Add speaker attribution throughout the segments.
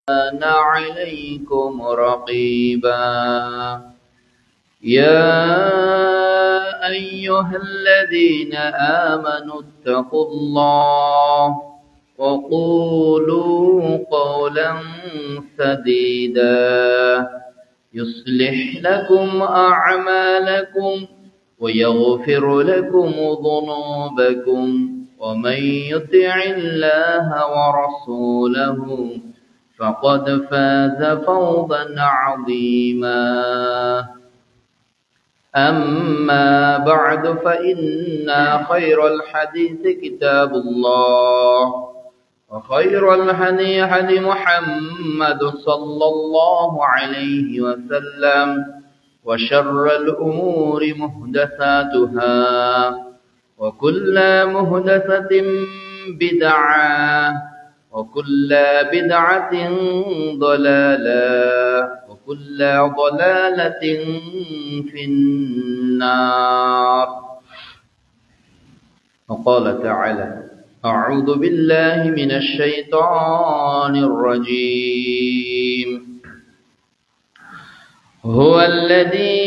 Speaker 1: كان عليكم رقيبا يا أيها الذين آمنوا اتقوا الله وقولوا قولا سديدا يصلح لكم أعمالكم ويغفر لكم ذنوبكم ومن يطع الله ورسوله فقد فاز فوزا عظيما أما بعد فإن خير الحديث كتاب الله وخير الهدي هدي محمد صلى الله عليه وسلم وشر الأمور محدثاتها وكل محدثة بدعة وكل بدعة ضلالة وكل ضلالة في النار. وقال تعالى: أعوذ بالله من الشيطان الرجيم. هو الذي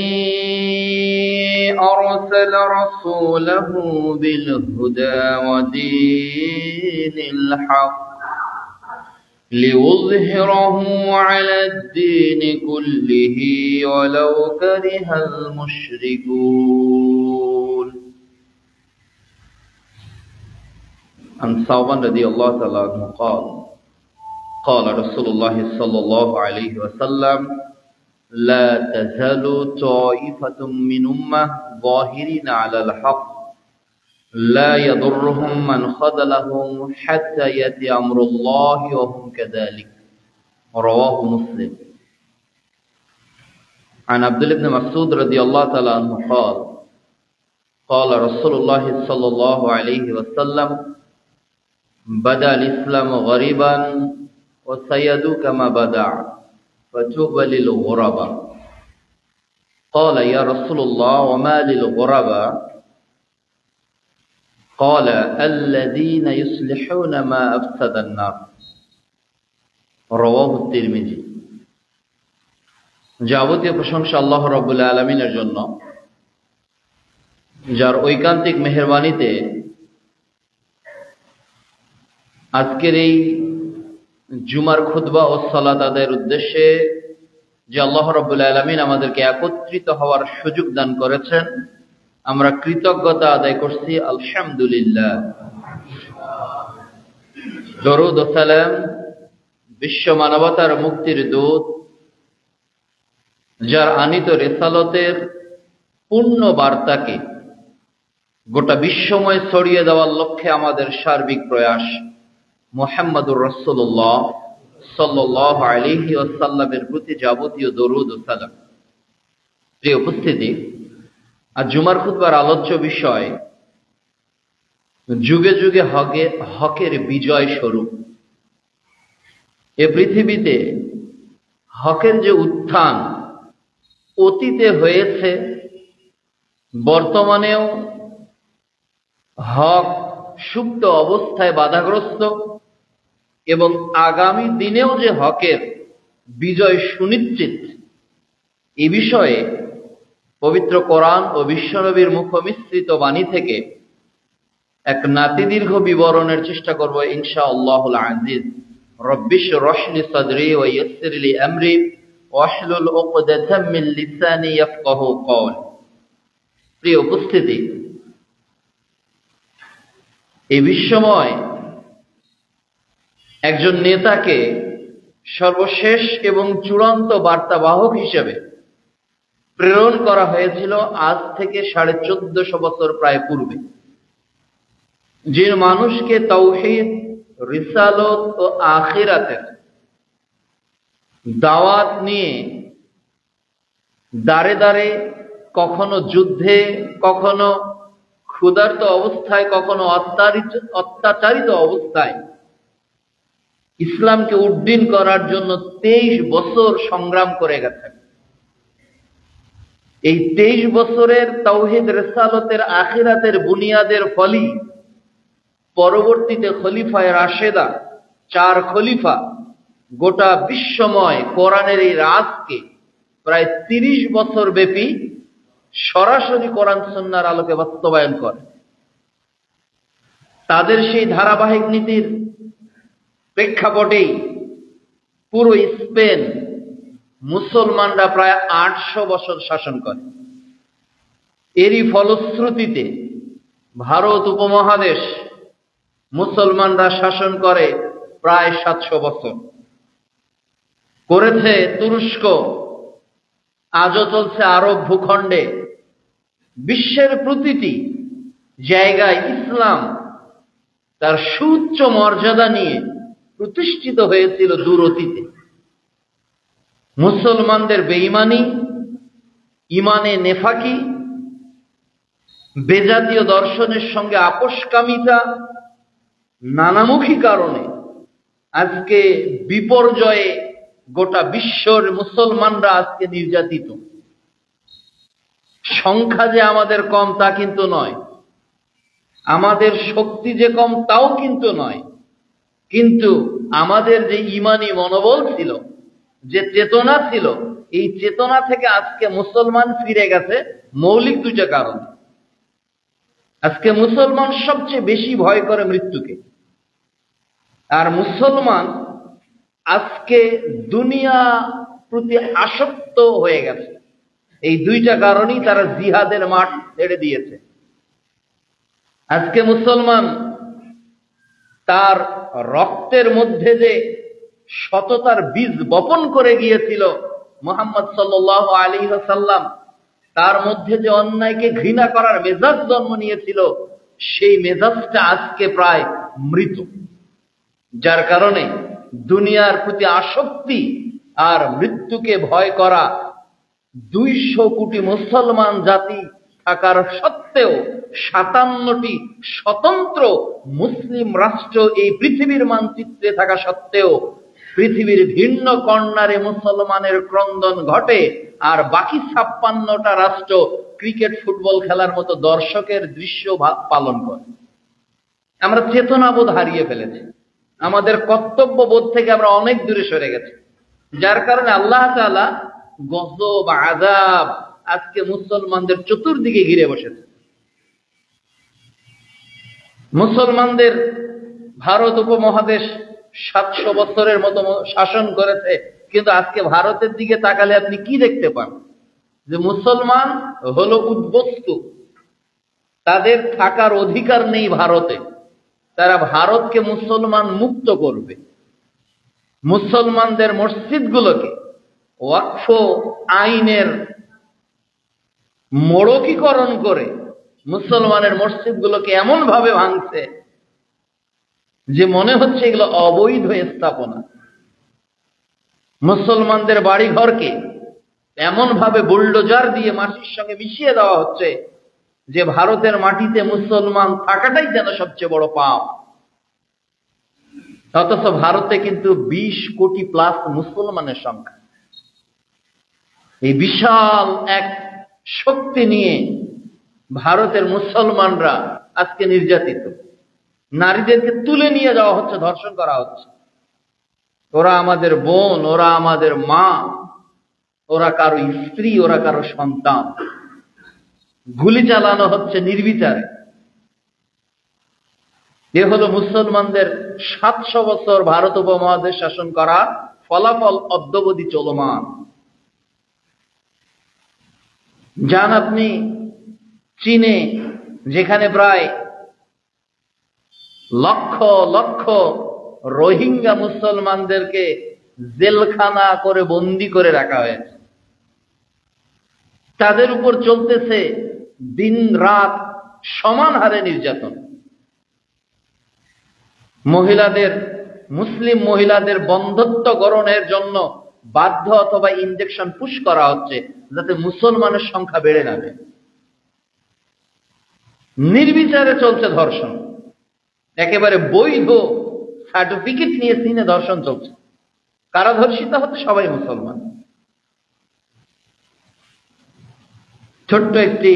Speaker 1: أرسل رسوله بالهدى ودين الحق ليظهره على الدين كله ولو كره المشركون. عن ثوبان رضي الله تعالى عنه قال: قال رسول الله صلى الله عليه وسلم: لا تزال طائفة من أمة ظاهرين على الحق لا يضرهم من خذلهم حتى يأتي أمر الله وهم كذلك. رواه مسلم. عن عبد الله بن مسعود رضي الله تعالى عنه قال: قال رسول الله صلى الله عليه وسلم: بدأ الإسلام غريبا وسيعود كما بدأ فطوبى للغرباء. قال: يا رسول الله وما للغرباء؟ قال: الذين يصلحون ما أفسد الناس. رواه الترمذي। যাবতীয় প্রশংসা আল্লাহ রাব্বুল আলামিনের জন্য, যার ঐকান্তিক মেহেরবানিতে আজকের এই জুমার খুতবা ও সালাত আদায়ের উদ্দেশ্যে যে আল্লাহ রাব্বুল আলামিন আমাদেরকে একত্রিত হওয়ার সুযোগ দান করেছেন, আমরা কৃতজ্ঞতা আদায় করছি। আলহামদুলিল্লাহ। দরুদ ও সালাম বিশ্ব মানবতার মুক্তির দূত, যার আনিত রিসালতের পূর্ণ বার্তাকে গোটা বিশ্বময় ছড়িয়ে দেওয়ার লক্ষ্যে আমাদের সার্বিক প্রয়াস, মুহাম্মদুর রাসূলুল্লাহ সাল্লাল্লাহু আলাইহি ওয়াসাল্লামের প্রতি যাবতীয় দরুদ ও সালাম। প্রিয় উপস্থিতি, আর জুমার খুতবার আলোচ্য বিষয় যুগে যুগে হকের বিজয় স্বরূপ। এ পৃথিবীতে হকের যে উত্থান অতীতে হয়েছে, বর্তমানেও হক সুপ্ত অবস্থায় বাধাগ্রস্ত এবং আগামী দিনেও যে হকের বিজয় সুনিশ্চিত, এ বিষয়ে পবিত্র কোরআন ও বিশ্বনবীর মুখমিশ্রিত বাণী থেকে এক নাতিদীর্ঘ বিবরণের চেষ্টা করব ইনশাআল্লাহুল আজিজ। রব্বিশ রহলি সাদরি ওয়া ইয়াসসির লি আমরি ওয়াহলুল উকদাতাম মিন লিসানি ইয়াফকাহু কওলি। প্রিয় উপস্থিতি, এই বিশ্বময় একজন নেতাকে সর্বশেষ এবং চূড়ান্ত বার্তাবাহক হিসেবে প্রেরণ করা হয়েছিল আজ থেকে 1450 বছর প্রায় পূর্বে, যে মানুষকে তাওহীদ, রিসালত ও আখিরাতের দাওয়াত নিয়ে দাঁড়ে দাঁড়ে, কখনো যুদ্ধে, কখনো ক্ষুধার্ত অবস্থায়, কখনো অত্যাচারিত অবস্থায় ইসলামকে উড্ডীন করার জন্য 23 বছর সংগ্রাম করে গেছেন। এই 23 বছরের তাওহীদ, রিসালাতের, আখিরাতের বুনিয়াদের ফলই পরবর্তীতে খলিফায়ে রাশেদা, 4 খলিফা গোটা বিশ্বময় কোরআনের এই রাজকে প্রায় 30 বছর ব্যাপী সরাসরি কোরআন সুন্নাহর আলোকে বাস্তবায়ন করে। তাদের সেই ধারাবাহিক নীতির প্রেক্ষাপটেই পুরো স্পেন মুসলমানরা প্রায় 800 বছর শাসন করে। এরই ফলশ্রুতিতে ভারত উপমহাদেশ মুসলমানরা শাসন করে প্রায় 700 বছর। করেছে তুরস্ক, আজও চলছে আরব ভূখণ্ডে। বিশ্বের প্রতিটি জায়গায় ইসলাম তার সুউচ্চ মর্যাদা নিয়ে প্রতিষ্ঠিত হয়েছিল দূর অতীতে। মুসলমানদের বেঈমানি, ইমানে নেফাকি, বেজাতীয় দর্শনের সঙ্গে আপোষকামিতা, নানামুখী কারণে আজকে বিপর্যয়ে গোটা বিশ্বের মুসলমানরা আজকে নির্যাতিত। সংখ্যা যে আমাদের কম তা কিন্তু নয়, আমাদের শক্তি যে কম তাও কিন্তু নয়, কিন্তু আমাদের যে ইমানি মনোবল ছিল, যে চেতনা ছিল, এই চেতনা থেকে আজকে মুসলমান ফিরে গেছে মৌলিক দুইটা কারণ। আজকে মুসলমান সবচেয়ে বেশি ভয় করে মৃত্যুকে, আর মুসলমান আজকে দুনিয়া প্রতি আসক্ত হয়ে গেছে। এই দুইটা কারণেই তারা জিহাদের মাঠ ছেড়ে দিয়েছে। আজকে মুসলমান তার রক্তের মধ্যে যে সততার বীজ বপন করে গিয়েছিল মুহাম্মদ সাল্লাল্লাহু আলাইহি ওয়াসাল্লাম, তার মধ্যে যে অন্যায়কে ঘৃণা করার মেজাজ জন্ম নিয়েছিল, সেই মেজাজটা আজকে প্রায় মৃত। যার কারণে দুনিয়ার প্রতি আসক্তি আর মৃত্যুকে ভয় করা 200 কোটি মুসলমান জাতি থাকার সত্ত্বেও 57টি স্বতন্ত্র মুসলিম রাষ্ট্র এই পৃথিবীর মানচিত্রে থাকা সত্ত্বেও পৃথিবীর ভিন্ন কর্নারে মুসলমানের ক্রন্দন ঘটে, আর বাকি 56টা রাষ্ট্র ক্রিকেট ফুটবল খেলার মতো দর্শকের দৃশ্য পালন করে। আমরা চেতনাবোধ হারিয়ে ফেলেছি, আমাদের কর্তব্য বোধ থেকে আমরা অনেক দূরে সরে গেছি। যার কারণে আল্লাহ তাআলা গজব, আযাব আজকে মুসলমানদের চতুর্দিকে ঘিরে বসেছে। মুসলমানদের ভারত উপমহাদেশ 700 বছরের মতো শাসন করেছে, কিন্তু আজকে ভারতের দিকে তাকালে আপনি কি দেখতে পান? যে মুসলমান হলো উদ্বস্তু, তাদের থাকার অধিকার নেই ভারতে। তারা ভারতকে মুসলমান মুক্ত করবে, মুসলমানদের মসজিদগুলোকে ওয়াকফ আইনের মোড়কীকরণ করে মুসলমানের মসজিদগুলোকে এমন ভাবে ভাঙছে যে মনে হচ্ছে এগুলো অবৈধ স্থাপনা। মুসলমানদের বাড়িঘরকে এমন ভাবে বুলডোজার দিয়ে মাটির সঙ্গে মিশিয়ে দেওয়া হচ্ছে যে ভারতের মাটিতে মুসলমান থাকাটাই যেন সবচেয়ে বড় পাপ। অথচ ভারতে কিন্তু 20 কোটি প্লাস মুসলমানের সংখ্যা। এই বিশাল এক শক্তি নিয়ে ভারতের মুসলমানরা আজকে নির্যাতিত। নারীদেরকে তুলে নিয়ে যাওয়া হচ্ছে, ধর্ষণ করা হচ্ছে। ওরা আমাদের বোন, ওরা আমাদের মা, ওরা কারো স্ত্রী, ওরা কারো সন্তান। গুলি চালানো হচ্ছে নির্বিচারে। এ হলো মুসলমানদের 700 বছর ভারত উপমহাদেশ শাসন করার ফলাফল অদ্যাবধি চলমান। যান আপনি চীনে, যেখানে প্রায় লক্ষ লক্ষ রোহিঙ্গা মুসলমানদেরকে জেলখানা করে বন্দী করে রাখা হয়েছে। তাদের উপর চলতেছে দিন রাত সমান হারে নির্যাতন। মহিলাদের, মুসলিম মহিলাদের বন্ধ্যত্ব গ্রহণের জন্য বাধ্য অথবা ইনজেকশন পুশ করা হচ্ছে যাতে মুসলমানের সংখ্যা বেড়ে যাবে। নির্বিচারে চলছে ধর্ষণ, একেবারে বৈধ সার্টিফিকেট নিয়ে চীনে ধর্ষণ চলছে। কারা ধর্ষিত হচ্ছে? সবাই মুসলমান। ছোট্ট একটি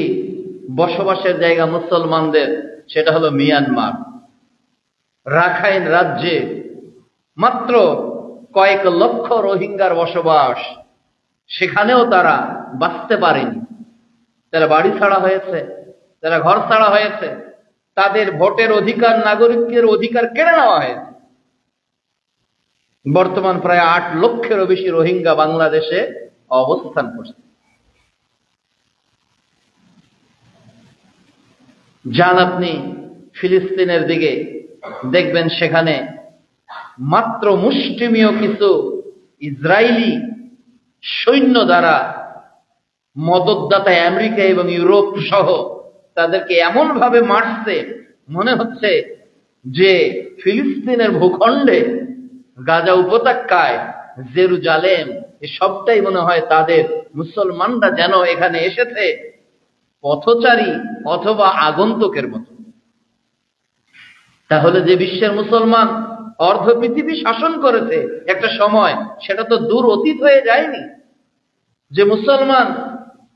Speaker 1: বসবাসের জায়গা মুসলমানদের, সেটা হলো মিয়ানমার। রাখাইন রাজ্যে মাত্র কয়েক লক্ষ রোহিঙ্গার বসবাস, সেখানেও তারা বাঁচতে পারেনি। তারা বাড়ি ছাড়া হয়েছে, তারা ঘর ছাড়া হয়েছে, তাদের ভোটের অধিকার, নাগরিকের অধিকার কেড়ে নেওয়া হয়েছে। বর্তমান প্রায় 8 লক্ষেরও বেশি রোহিঙ্গা বাংলাদেশে অবস্থান করছে। যান আপনি ফিলিস্তিনের দিকে, দেখবেন সেখানে মাত্র মুষ্টিমেয় কিছু ইসরায়েলি সৈন্য দ্বারা মদতদাতা আমেরিকা এবং ইউরোপ সহ তাদেরকে এমন ভাবে মারছে, মনে হচ্ছে যে ফিলিস্তিনের ভূখণ্ডে, গাজা উপত্যকায়, জেরুজালেম, সবটাই মনে হয় তাদের। মুসলমানরা যেন এখানে এসেছে পথচারী অথবা আগন্তুকের মতো। তাহলে যে বিশ্বের মুসলমান অর্ধ পৃথিবী শাসন করেছে একটা সময়, সেটা তো দূর অতীত হয়ে যায়নি। যে মুসলমান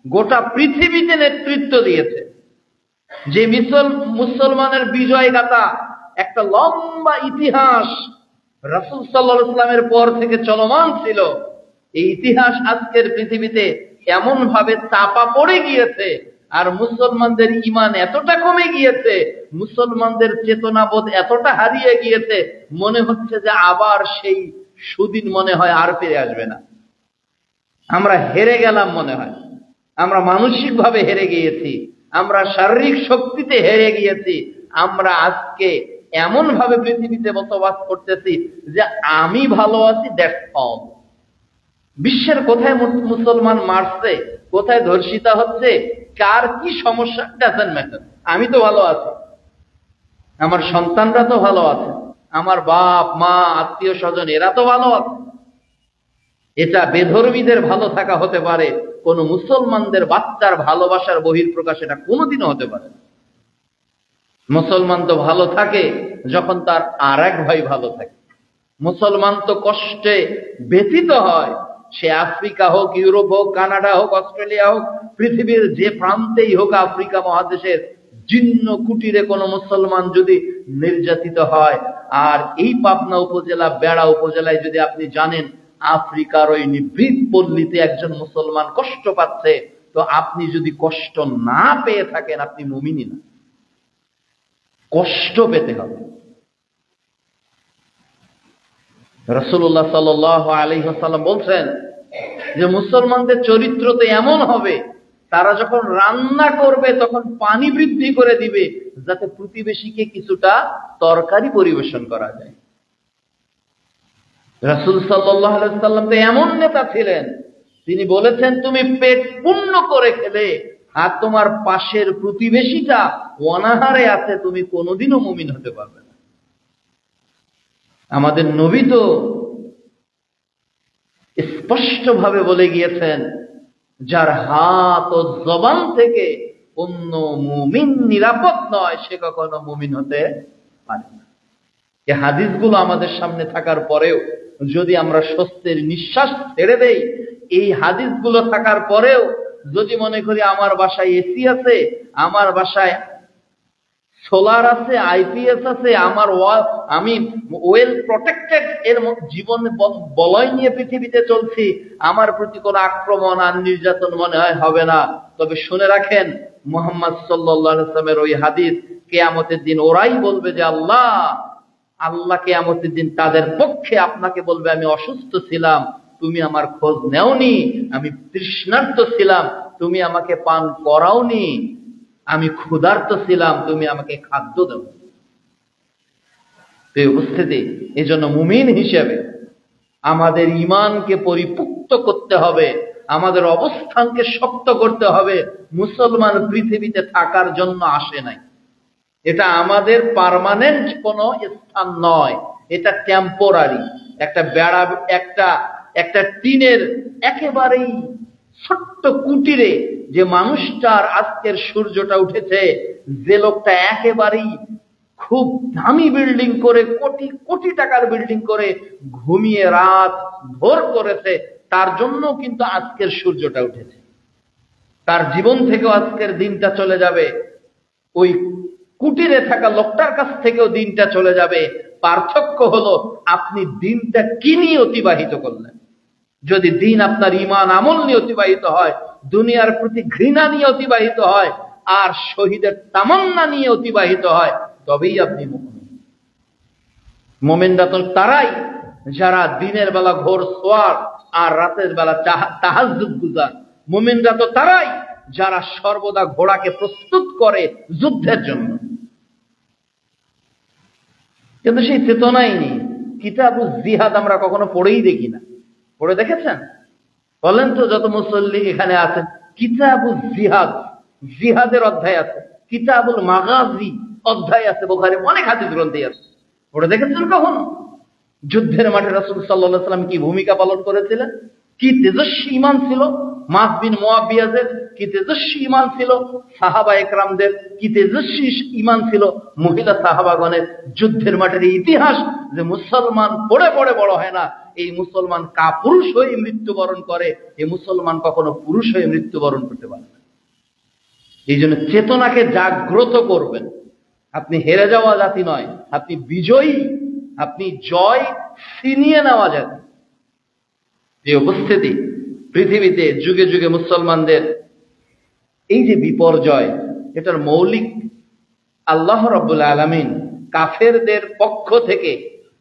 Speaker 1: গোটা পৃথিবীতে নেতৃত্ব দিয়েছে, যে মুসলমানের বিজয় গাথা একটা লম্বা ইতিহাস রাসূল সাল্লাল্লাহু আলাইহি ওয়াসাল্লামের পর থেকে চলমান ছিল, এই ইতিহাস আজকের পৃথিবীতে এমন ভাবে চাপা পড়ে গিয়েছে, আর মুসলমানদের ঈমান এতটা কমে গিয়েছে, মুসলমানদের চেতনাবোধ এতটা হারিয়ে গিয়েছে, মনে হচ্ছে যে আবার সেই সুদিন মনে হয় আর ফিরে আসবে না। আমরা হেরে গেলাম মনে হয়। আমরা মানসিকভাবে হেরে গিয়েছি, আমরা শারীরিক শক্তিতে হেরে গিয়েছি। আমরা আজকে এমন ভাবে পৃথিবীতে বসবাস করতেছি যে আমি ভালো আছি, দ্যাটস অল। বিশ্বের কোথায় মুসলমান মারছে, কোথায় ধর্ষিতা হচ্ছে, কার কি সমস্যা, ডাজন্ট ম্যাটার। আমি তো ভালো আছি, আমার সন্তানরা তো ভালো আছে, আমার বাপ মা আত্মীয় স্বজন এরা তো ভালো আছে। এটা বেধর্মীদের ভালো থাকা হতে পারে, কোন মুসলমানদের বাচ্চার ভালোবাসার বহিঃপ্রকাশ এটা কোনোদিনও হতে পারে না। মুসলমান তো ভালো থাকে যখন তার আর এক ভাই ভালো থাকে। মুসলমান তো কষ্টে ব্যথিত হয়, সে আফ্রিকা হোক, ইউরোপ হোক, কানাডা হোক, অস্ট্রেলিয়া হোক, পৃথিবীর যে প্রান্তেই হোক, আফ্রিকা মহাদেশের জীর্ণ কুটিরে কোন মুসলমান যদি নির্যাতিত হয়, আর এই পাবনা উপজেলা, বেড়া উপজেলায় যদি আপনি জানেন আফ্রিকার ওই নিভৃত পল্লীতে একজন মুসলমান কষ্ট পাচ্ছে, তো আপনি যদি কষ্ট না পেয়ে থাকেন আপনি মুমিনই না। কষ্ট পেতে হবে। রাসূলুল্লাহ সাল্লাল্লাহু আলাইহি ওয়াসাল্লাম বলছেন যে মুসলমানদের চরিত্র তো এমন হবে, তারা যখন রান্না করবে তখন পানি বৃদ্ধি করে দিবে যাতে প্রতিবেশীকে কিছুটা তরকারি পরিবেশন করা যায়। রাসূল সাল্লাল্লাহু আলাইহি ওয়াসাল্লাম তো এমন নেতা ছিলেন, তিনি বলেছেন তুমি পেট পূর্ণ করে খেলে আর তোমার পাশের প্রতিবেশীটা অনাহারে আছে, তুমি কোনোদিনও মুমিন হতে পারবে না। আমাদের নবী তো স্পষ্ট ভাবে বলে গিয়েছেন, যার হাত ও জবান থেকে অন্য মুমিন নিরাপদ নয়, সে কখনো মুমিন হতে পারে না। এই হাদিসগুলো আমাদের সামনে থাকার পরেও যদি আমরা স্বস্তির নিঃশ্বাস ছেড়ে দেই, এই হাদিসগুলো থাকার পরেও যদি মনে করি আমার বাসায় এসি আছে, আমার বাসায় সোলার আছে, আইপিএস আছে, আমি ওয়েল প্রটেক্টেড, এর জীবন বলয় নিয়ে পৃথিবীতে চলছি, আমার প্রতি কোনো আক্রমণ আর নির্যাতন মনে হয় হবে না, তবে শুনে রাখেন মুহাম্মদ সাল্লাল্লাহু আলাইহি ওয়াসাল্লামের ওই হাদিস, কিয়ামতের দিন ওরাই বলবে যে আল্লাহ কিয়ামতের দিন তাদের পক্ষে আপনাকে বলবে, আমি অসুস্থ ছিলাম, তুমি আমার খোঁজ নেওনি, আমি তৃষ্ণার্ত ছিলাম, তুমি আমাকে পান করাওনি, আমি ক্ষুধার্ত ছিলাম, তুমি আমাকে খাদ্য দাও। এই উপস্থিতি, এই জন্য মুমিন হিসেবে আমাদের ঈমানকে পরিপুক্ত করতে হবে, আমাদের অবস্থানকে শক্ত করতে হবে। মুসলমান পৃথিবীতে থাকার জন্য আসে নাই, এটা আমাদের পার্মানেন্ট কোনো স্থান নয়, এটা টেম্পোরারি। একটা বেড়া, একটা টিনের একেবারেই ছোট্ট কুটিরে যে মানুষটার আজকের সূর্যটা উঠেছে, যে লোকটা একেবারেই খুব দামি বিল্ডিং করে, কোটি কোটি টাকার বিল্ডিং করে ঘুমিয়ে রাত ভোর করেছে, তার জন্য কিন্তু আজকের সূর্যটা উঠেছে। তার জীবন থেকেও আজকের দিনটা চলে যাবে, ওই কুটিরে থাকা লোকটার কাছ থেকেও দিনটা চলে যাবে, পার্থক্য হলো আপনি দিনটা কি নিয়ে অতিবাহিত করলেন। যদি দিন আপনার ঈমান আমল নিয়ে অতিবাহিত হয়, দুনিয়ার প্রতি ঘৃণা নিয়ে অতিবাহিত হয়, আর শহীদের তামান্না নিয়ে অতিবাহিত হয়, তবেই আপনি মুমিন। মুমিনরা তো তারাই যারা দিনের বেলা ঘোর সোয়ার আর রাতের বেলা তাহাজ্জুদ গুজার। মুমিনরা তো তারাই যারা সর্বদা ঘোড়াকে প্রস্তুত করে যুদ্ধের জন্য। কিন্তু সেই চেতনাই নেই। কিতাবুল জিহাদ আমরা কখনো পড়েই দেখি না। পড়ে দেখেছেন? বলেন তো, যত মুসল্লি এখানে আছেন, কিতাবুল জিহাদ, জিহাদের অধ্যায় আছে, কিতাবুল মাগাজি অধ্যায় আছে, বুখারী অনেক হাদিস গ্রন্থে আছে, পড়ে দেখেছেন কখনো? যুদ্ধের মাঠে রাসূল সাল্লাল্লাহু আলাইহি ওয়াসাল্লাম কি ভূমিকা পালন করেছিলেন, কি তেজস্বী ঈমান ছিল মাস বিন মুয়াবিয়াদের, কি তেজস্বী ঈমান ছিল সাহাবা একরামদের, কি তেজস্বী ঈমান ছিল মহিলা সাহাবাগণের। যুদ্ধের মাঠের ইতিহাস যে মুসলমান পড়ে পড়ে বড় হয় না, এই মুসলমান কাপুরুষ হয়ে মৃত্যুবরণ করে, এই মুসলমান কখনো পুরুষ হয়ে মৃত্যুবরণ করতে পারে না। এই জন্য চেতনাকে জাগ্রত করবেন। আপনি হেরে যাওয়া জাতি নয়, আপনি বিজয়ী, আপনি জয় ছিনিয়ে নেওয়া জাতি। এই উপস্থিতি পৃথিবীতে যুগে যুগে মুসলমানদের এই যে বিপর্যয়, এটার মৌলিক আল্লাহ রাব্বুল আলামিন কাফেরদের পক্ষ থেকে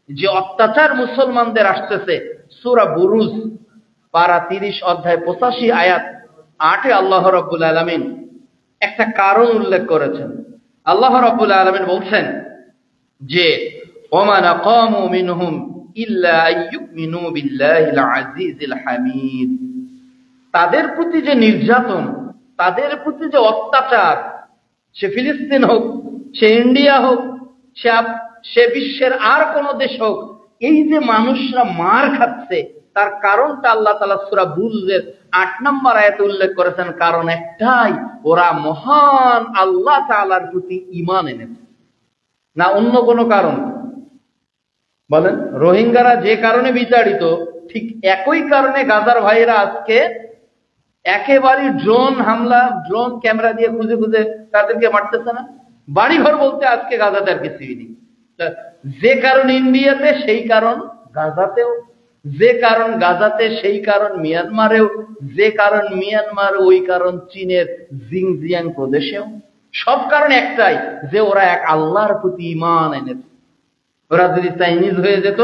Speaker 1: যে অত্যাচার মুসলমানদের আসতেছে, সূরা বুরুজ পারা 30 অধ্যায় 85 আয়াত 8-এ আল্লাহ রাব্বুল আলামিন একটা কারণ উল্লেখ করেছেন। আল্লাহ রাব্বুল আলামিন বলছেন যে ওমা নাকামু মিনহুম ইল্লা আইয়ুমিনু বিল্লাহিল আজিজিল হামিদ। তাদের প্রতি যে নির্যাতন, তাদের প্রতি যে অত্যাচার, সে ফিলিস্তিন হোক, সে ইন্ডিয়া হোক, সে বিশ্বের আর কোন দেশ হোক, এই যে মানুষরা মার খাচ্ছে, তার কারণটা আল্লাহ তাআলা সূরা বুরুজের 8 নম্বর আয়াতে উল্লেখ করেছেন। কারণ একটাই, ওরা মহান আল্লাহ তাআলার প্রতি ঈমান এনেছে, না অন্য কোনো কারণ। বলেন, রোহিঙ্গারা যে কারণে বিচারিত, ঠিক একই কারণে গাজার ভাইয়েরা আজকে একেবারে ড্রোন হামলা, ড্রোন ক্যামেরা দিয়ে খুঁজে খুঁজে তাদেরকে মারতেছে না। বাড়িঘর বলতে আজকে গাজাতে আর কিছুই নেই। যে কারণ ইন্ডিয়াতে, সেই কারণ গাজাতেও, যে কারণ গাজাতে, সেই কারণ মিয়ানমারেও, যে কারণ মিয়ানমার, ওই কারণ চীনের জিনজিয়াং প্রদেশেও। সব কারণ একটাই, যে ওরা এক আল্লাহর প্রতি ঈমান এনেছে। ওরা যদি চাইনিজ হয়ে যেত,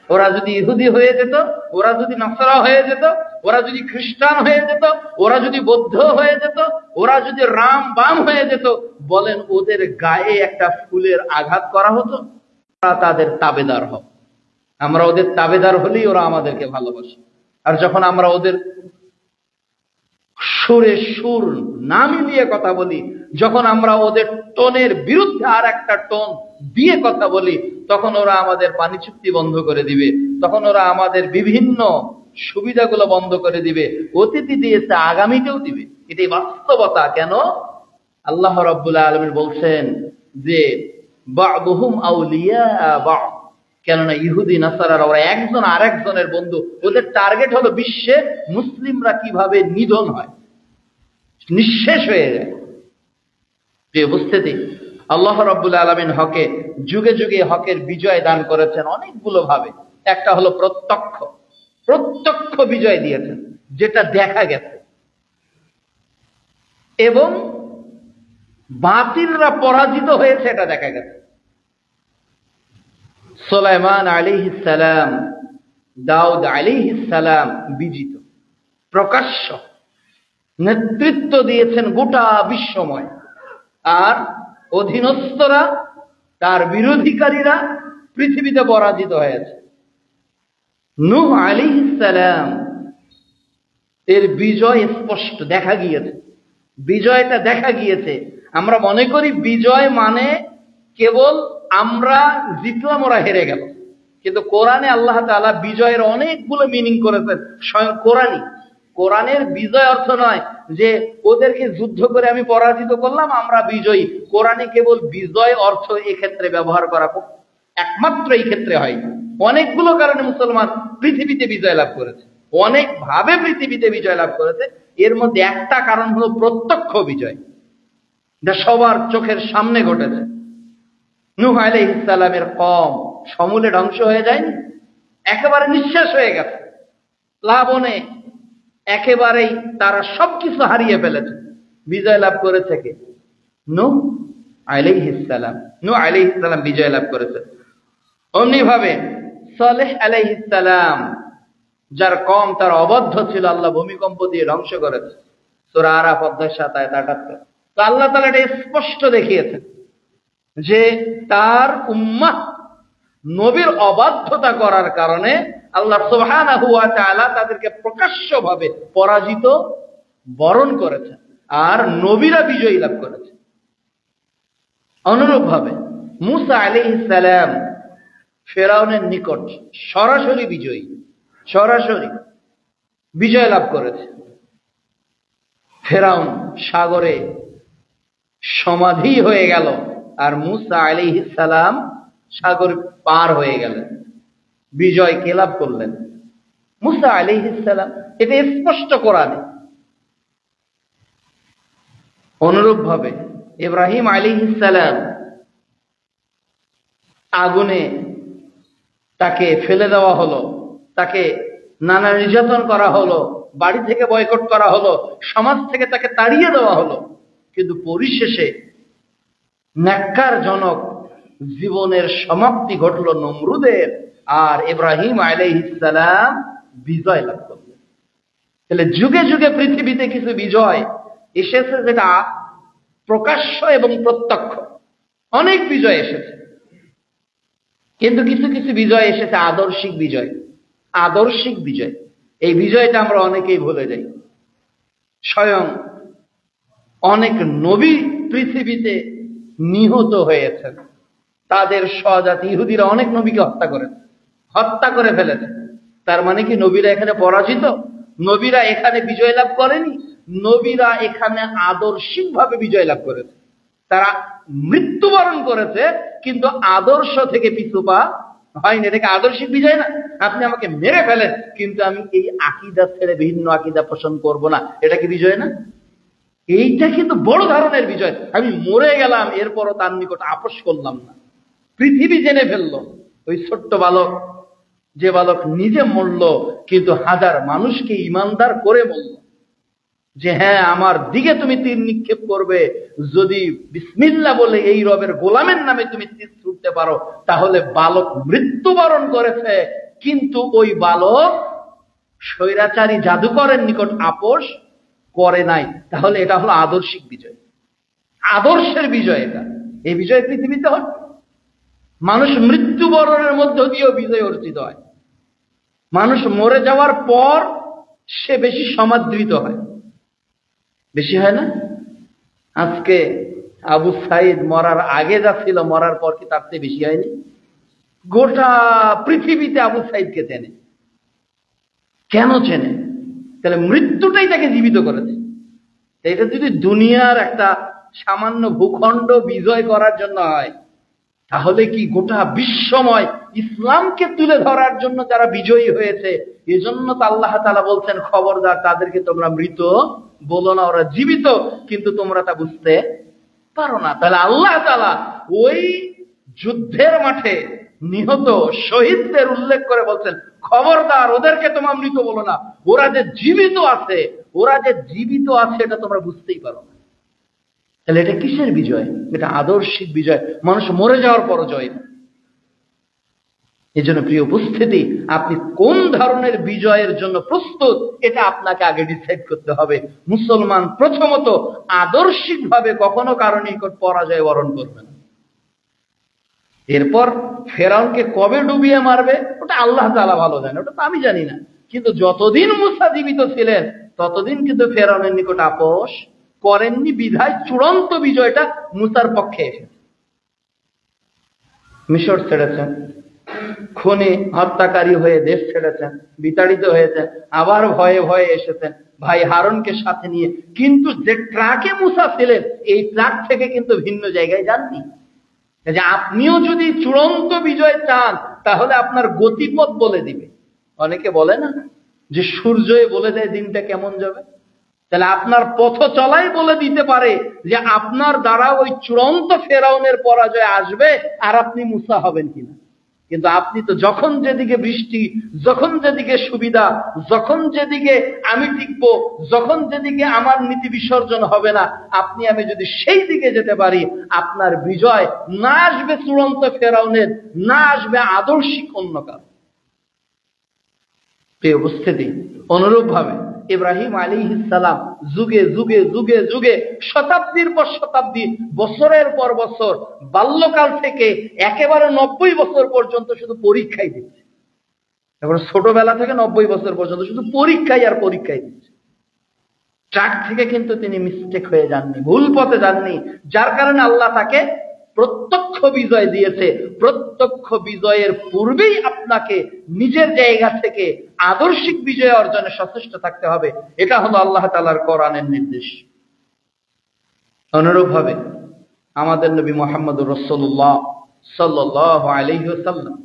Speaker 1: ওরা যদি ইহুদি হয়ে যেত, ওরা যদি নাসারা হয়ে যেত, ওরা যদি খ্রিস্টান হয়ে যেত, ওরা যদি বৌদ্ধ হয়ে যেত, ওরা যদি রাম বাম হয়ে যেত, বলেন ওদের গায়ে একটা ফুলের আঘাত করা হতো? তাদের তাবেদার হব। আমরা ওদের তাবেদার হলেই ওরা আমাদেরকে ভালোবাসে। আর যখন আমরা ওদের সুরে সুর না মিলিয়ে কথা বলি, যখন আমরা ওদের টোনের বিরুদ্ধে আর একটা টোন দিয়ে কথা বলি, তখন ওরা আমাদের পানি চুক্তি বন্ধ করে দিবে, তখন ওরা আমাদের বিভিন্ন সুবিধাগুলো বন্ধ করে দিবে। অতীতে দিয়েছে, আগামীতেও দিবে, এটাই বাস্তবতা। কেন? আল্লাহ রাব্বুল আলামিন বলছেন যে বা'দুহুম আউলিয়া বা'দ। কেননা ইহুদি নাসারারা ওরা একজন আরেকজনের বন্ধু। ওদের টার্গেট হলো বিশ্বে মুসলিমরা কিভাবে নিধন হয়, নিঃশেষ হয়ে যায়। যে উপস্থিতি, আল্লাহ রাব্বুল আলামিন হকে যুগে যুগে হকের বিজয় দান করেছেন অনেকগুলো ভাবে। একটা হলো প্রত্যক্ষ, প্রত্যক্ষ বিজয় দিয়েছেন, যেটা দেখা গেছে, এবং বাতিলরা পরাজিত হয়েছে, এটা দেখা গেছে। সুলাইমান আলাইহিস সালাম, দাউদ আলাইহিস সালাম বিজিত, প্রকাশ্য নেতৃত্ব দিয়েছেন গোটা বিশ্বময়। আর অধীনস্থরা, তার বিরোধীকারীরা পৃথিবীতে পরাজিত হয়েছে। নূহ আলাইহিস সালাম এর বিজয় স্পষ্ট দেখা গিয়েছে, বিজয়টা দেখা গিয়েছে। আমরা মনে করি বিজয় মানে কেবল আমরা জিতলাম, ওরা হেরে গেল। কিন্তু কোরআনে আল্লাহ তাআলা বিজয়ের অনেকগুলো মিনিং করেছেন, স্বয়ং কোরআনই। কোরআনের বিজয় অর্থ নয় যে ওদেরকে যুদ্ধ করে আমি পরাজিত করলাম, আমরা বিজয়ী। কোরআনে কেবল বিজয় অর্থ এক্ষেত্রে ব্যবহার করা একমাত্র এই ক্ষেত্রে হয়। অনেকগুলো কারণে মুসলমান পৃথিবীতে বিজয় লাভ করেছে, অনেক ভাবে পৃথিবীতে বিজয় লাভ করেছে। এর মধ্যে একটা কারণ হলো প্রত্যক্ষ বিজয়, যা সবার চোখের সামনে ঘটেছে। নূহ আলাইহিস সালামের কওম সমূলে ধ্বংস হয়ে যায়নি, একেবারে নিঃশেষ হয়ে গেছে। প্লাবনে একেবারেই তারা সবকিছু হারিয়ে ফেলেছে। বিজয় লাভ করেছে কে? নূহ আলাইহিস সালাম। নূহ আলাইহিস সালাম বিজয় লাভ করেছে। অমনি ভাবে সালেহ আলাইহিস সালাম, যার কওম তার অবাধ্য ছিল, আল্লাহ ভূমিকম্প দিয়ে ধ্বংস করেছে। সূরা আরাফ অধ্যায় 7 আয়াত 78। তো আল্লাহ তাআলা এটা স্পষ্ট দেখিয়েছেন যে তার উম্মাহ নবীর অবাধ্যতা করার কারণে আল্লাহ সুবহানাহু ওয়া তাআলা তাদেরকে প্রকাশ্যভাবে পরাজিত বরণ করেছে, আর নবীরা বিজয়ী লাভ করেছে। অনুরূপভাবে মূসা আলাইহিস সালাম ফেরাউনের নিকট সরাসরি বিজয় লাভ করেছে। ফেরাউন সাগরে সমাধি হয়ে গেল, আর মূসা আলাইহিস সালাম সাগর পার হয়ে গেলেন। বিজয় কে লাভ করলেন? মূসা আলাইহিস সালাম। এটা স্পষ্ট কোরআনে। অনুরূপভাবে ইব্রাহিম আলাইহিস সালাম আগুনে তাকে ফেলে দেওয়া হলো, তাকে নানা নির্যাতন করা হলো, বাড়ি থেকে বয়কট করা হলো, সমাজ থেকে তাকে তাড়িয়ে দেওয়া হলো, কিন্তু পরিশেষে ন্যাক্কারজনক জীবনের সমাপ্তি ঘটল নমরুদের, আর ইব্রাহিম আলাইহিস সালাম বিজয় লাভ করলেন। তাহলে যুগে যুগে পৃথিবীতে কিছু বিজয় এসেছে যেটা প্রকাশ্য এবং প্রত্যক্ষ। অনেক বিজয় এসেছে, কিন্তু কিছু কিছু বিজয় এসেছে আদর্শিক বিজয়। এই বিজয়টা আমরা অনেকেই ভুলে যাই। স্বয়ং অনেক নবী পৃথিবীতে নিহত হয়েছেন, তাদের স্বজাতি ইহুদিরা অনেক নবীকে হত্যা করে ফেলেছে। তার মানে কি নবীরা এখানে পরাজিত? নবীরা এখানে বিজয় লাভ করেনি। নবীরা এখানে আদর্শিকভাবে বিজয় লাভ করেছে। তারা মৃত্যুবরণ করেছে, কিন্তু আদর্শ থেকে পিছু পা হয়নি। এটাকে আদর্শিক বিজয় না? আপনি আমাকে মেরে ফেলেন, কিন্তু আমি এই আকীদা ছেড়ে ভিন্ন আকীদা পোষণ করব না, এটা কি বিজয় না? এইটা কিন্তু বড় ধরনের বিজয়। আমি মরে গেলাম, এরপরও তার নিকট আপোষ করলাম না। পৃথিবী জেনে ফেললো ওই ছোট্ট বালক, যে বালক নিজে মরল কিন্তু হাজার মানুষকে ইমানদার করে বলল যে হ্যাঁ, আমার দিকে তুমি তীর নিক্ষেপ করবে, যদি বিসমিল্লাহ বলে এই রবের গোলামের নামে তুমি তীর ছুটতে পারো। তাহলে বালক মৃত্যুবরণ করেছে, কিন্তু ওই বালক স্বৈরাচারী জাদুকরের নিকট আপোষ করে নাই। তাহলে এটা হলো আদর্শিক বিজয়, আদর্শের বিজয়। এটা এই বিজয় পৃথিবীতে হয়। মানুষ মৃত্যুবরণের মধ্য দিয়েও বিজয় অর্জিত হয়। মানুষ মরে যাওয়ার পর সে বেশি সমাদৃত হয়, বেশি হয় না? আজকে আবু সাইদ মরার আগে যা ছিল, মরার পর কি তার চেয়ে বেশি হয়নি? গোটা পৃথিবীতে আবু সাইদকে চেনে। কেন চেনে? তাহলে মৃত্যুটাই তাকে জীবিত করেছে। এটা যদি দুনিয়ার একটা সামান্য ভূখণ্ড বিজয় করার জন্য হয়, তাহলে কি গোটা বিশ্বময় ইসলামকে তুলে ধরার জন্য যারা বিজয়ী হয়েছে, এজন্য তো আল্লাহ তাআলা বলছেন খবরদার তাদেরকে তোমরা মৃত বলো না, ওরা জীবিত, কিন্তু তোমরা তা বুঝতে পারো না। তাহলে আল্লাহ তাআলা ওই যুদ্ধের মাঠে নিহত শহীদদের উল্লেখ করে বলছেন খবরদার ওদেরকে তোমরা মৃত বলো না, ওরা যে জীবিত আছে এটা তোমরা বুঝতেই পারো না। তাহলে এটা কিসের বিজয়? এটা আদর্শিক বিজয়, মানুষ মরে যাওয়ার পর জয়। এই জন্য প্রিয় উপস্থিতি, আপনি কোন ধরনের বিজয়ের জন্য প্রস্তুত এটা আপনাকে আগে ডিসাইড করতে হবে। মুসলমান প্রথমত আদর্শিক ভাবে কখনো কারো নিকট পরাজয় বরণ করবে না। এরপর ফেরাউনকে কবে ডুবিয়ে মারবে ওটা আল্লাহ তাআলা ভালো জানে, ওটা তো আমি জানি না। কিন্তু যতদিন মুসা জীবিত ছিলেন ততদিন কিন্তু ফেরাউনের নিকট আপোষ করেননি, বিধায় চূড়ান্ত বিজয়টা মুসার পক্ষে এসেছে। মিশর ছেড়েছেন, খুনি হত্যাকারী হয়ে দেশ ছেড়েছেন, বিতাড়িত হয়েছেন, আবার ভয়ে ভয়ে এসেছেন ভাই হারুনকে সাথে নিয়ে। কিন্তু যে ট্রাকে মুসা ছিলেন, এই ট্রাক থেকে কিন্তু ভিন্ন জায়গায় যাননি। যে আপনিও যদি চূড়ান্ত বিজয় চান, তাহলে আপনার গতিপথ বলে দিবে। অনেকে বলে না যে সূর্যই বলে দেয় দিনটা কেমন যাবে, তাহলে আপনার পথ চলাই বলে দিতে পারে যে আপনার দ্বারা ওই চূড়ান্ত ফেরাউনের পরাজয় আসবে আর আপনি মুসা হবেন কিনা। কিন্তু আপনি তো যখন যেদিকে বৃষ্টি, যখন যেদিকে সুবিধা, যখন যেদিকে আমি টিকবো, যখন যেদিকে আমার নীতি বিসর্জন হবে না, আপনি আমি যদি সেই দিকে যেতে পারি, আপনার বিজয় না আসবে চূড়ান্ত ফেরাউনের, না আসবে আদর্শিক অন্য কারো। এই উপস্থিতি অনুরূপ ভাবে ইব্রাহিম আলাইহিস সালাম যুগে যুগে যুগে যুগে শতাব্দীর পর শতাব্দী, বছরের পর বছর, বাল্যকাল থেকে একেবারে 90 বছর পর্যন্ত শুধু পরীক্ষাই দিচ্ছে। এখন ছোটবেলা থেকে 90 বছর পর্যন্ত শুধু পরীক্ষাই আর পরীক্ষাই দিচ্ছে। ট্রাক থেকে কিন্তু তিনি মিস্টেক হয়ে যাননি, ভুল পথে যাননি, যার কারণে আল্লাহ তাকে প্রত্যক্ষ বিজয় দিয়েছে। প্রত্যক্ষ বিজয়ের পূর্বেই আপনাকে নিজের জায়গা থেকে আদর্শিক বিজয় অর্জনে সচেষ্ট থাকতে হবে। এটা হলো আল্লাহ তাআলার কোরআনের নির্দেশ। অনুরূপ ভাবে আমাদের নবী মুহাম্মদুর রাসূলুল্লাহ সাল্লাল্লাহু আলাইহি ওয়াসাল্লাম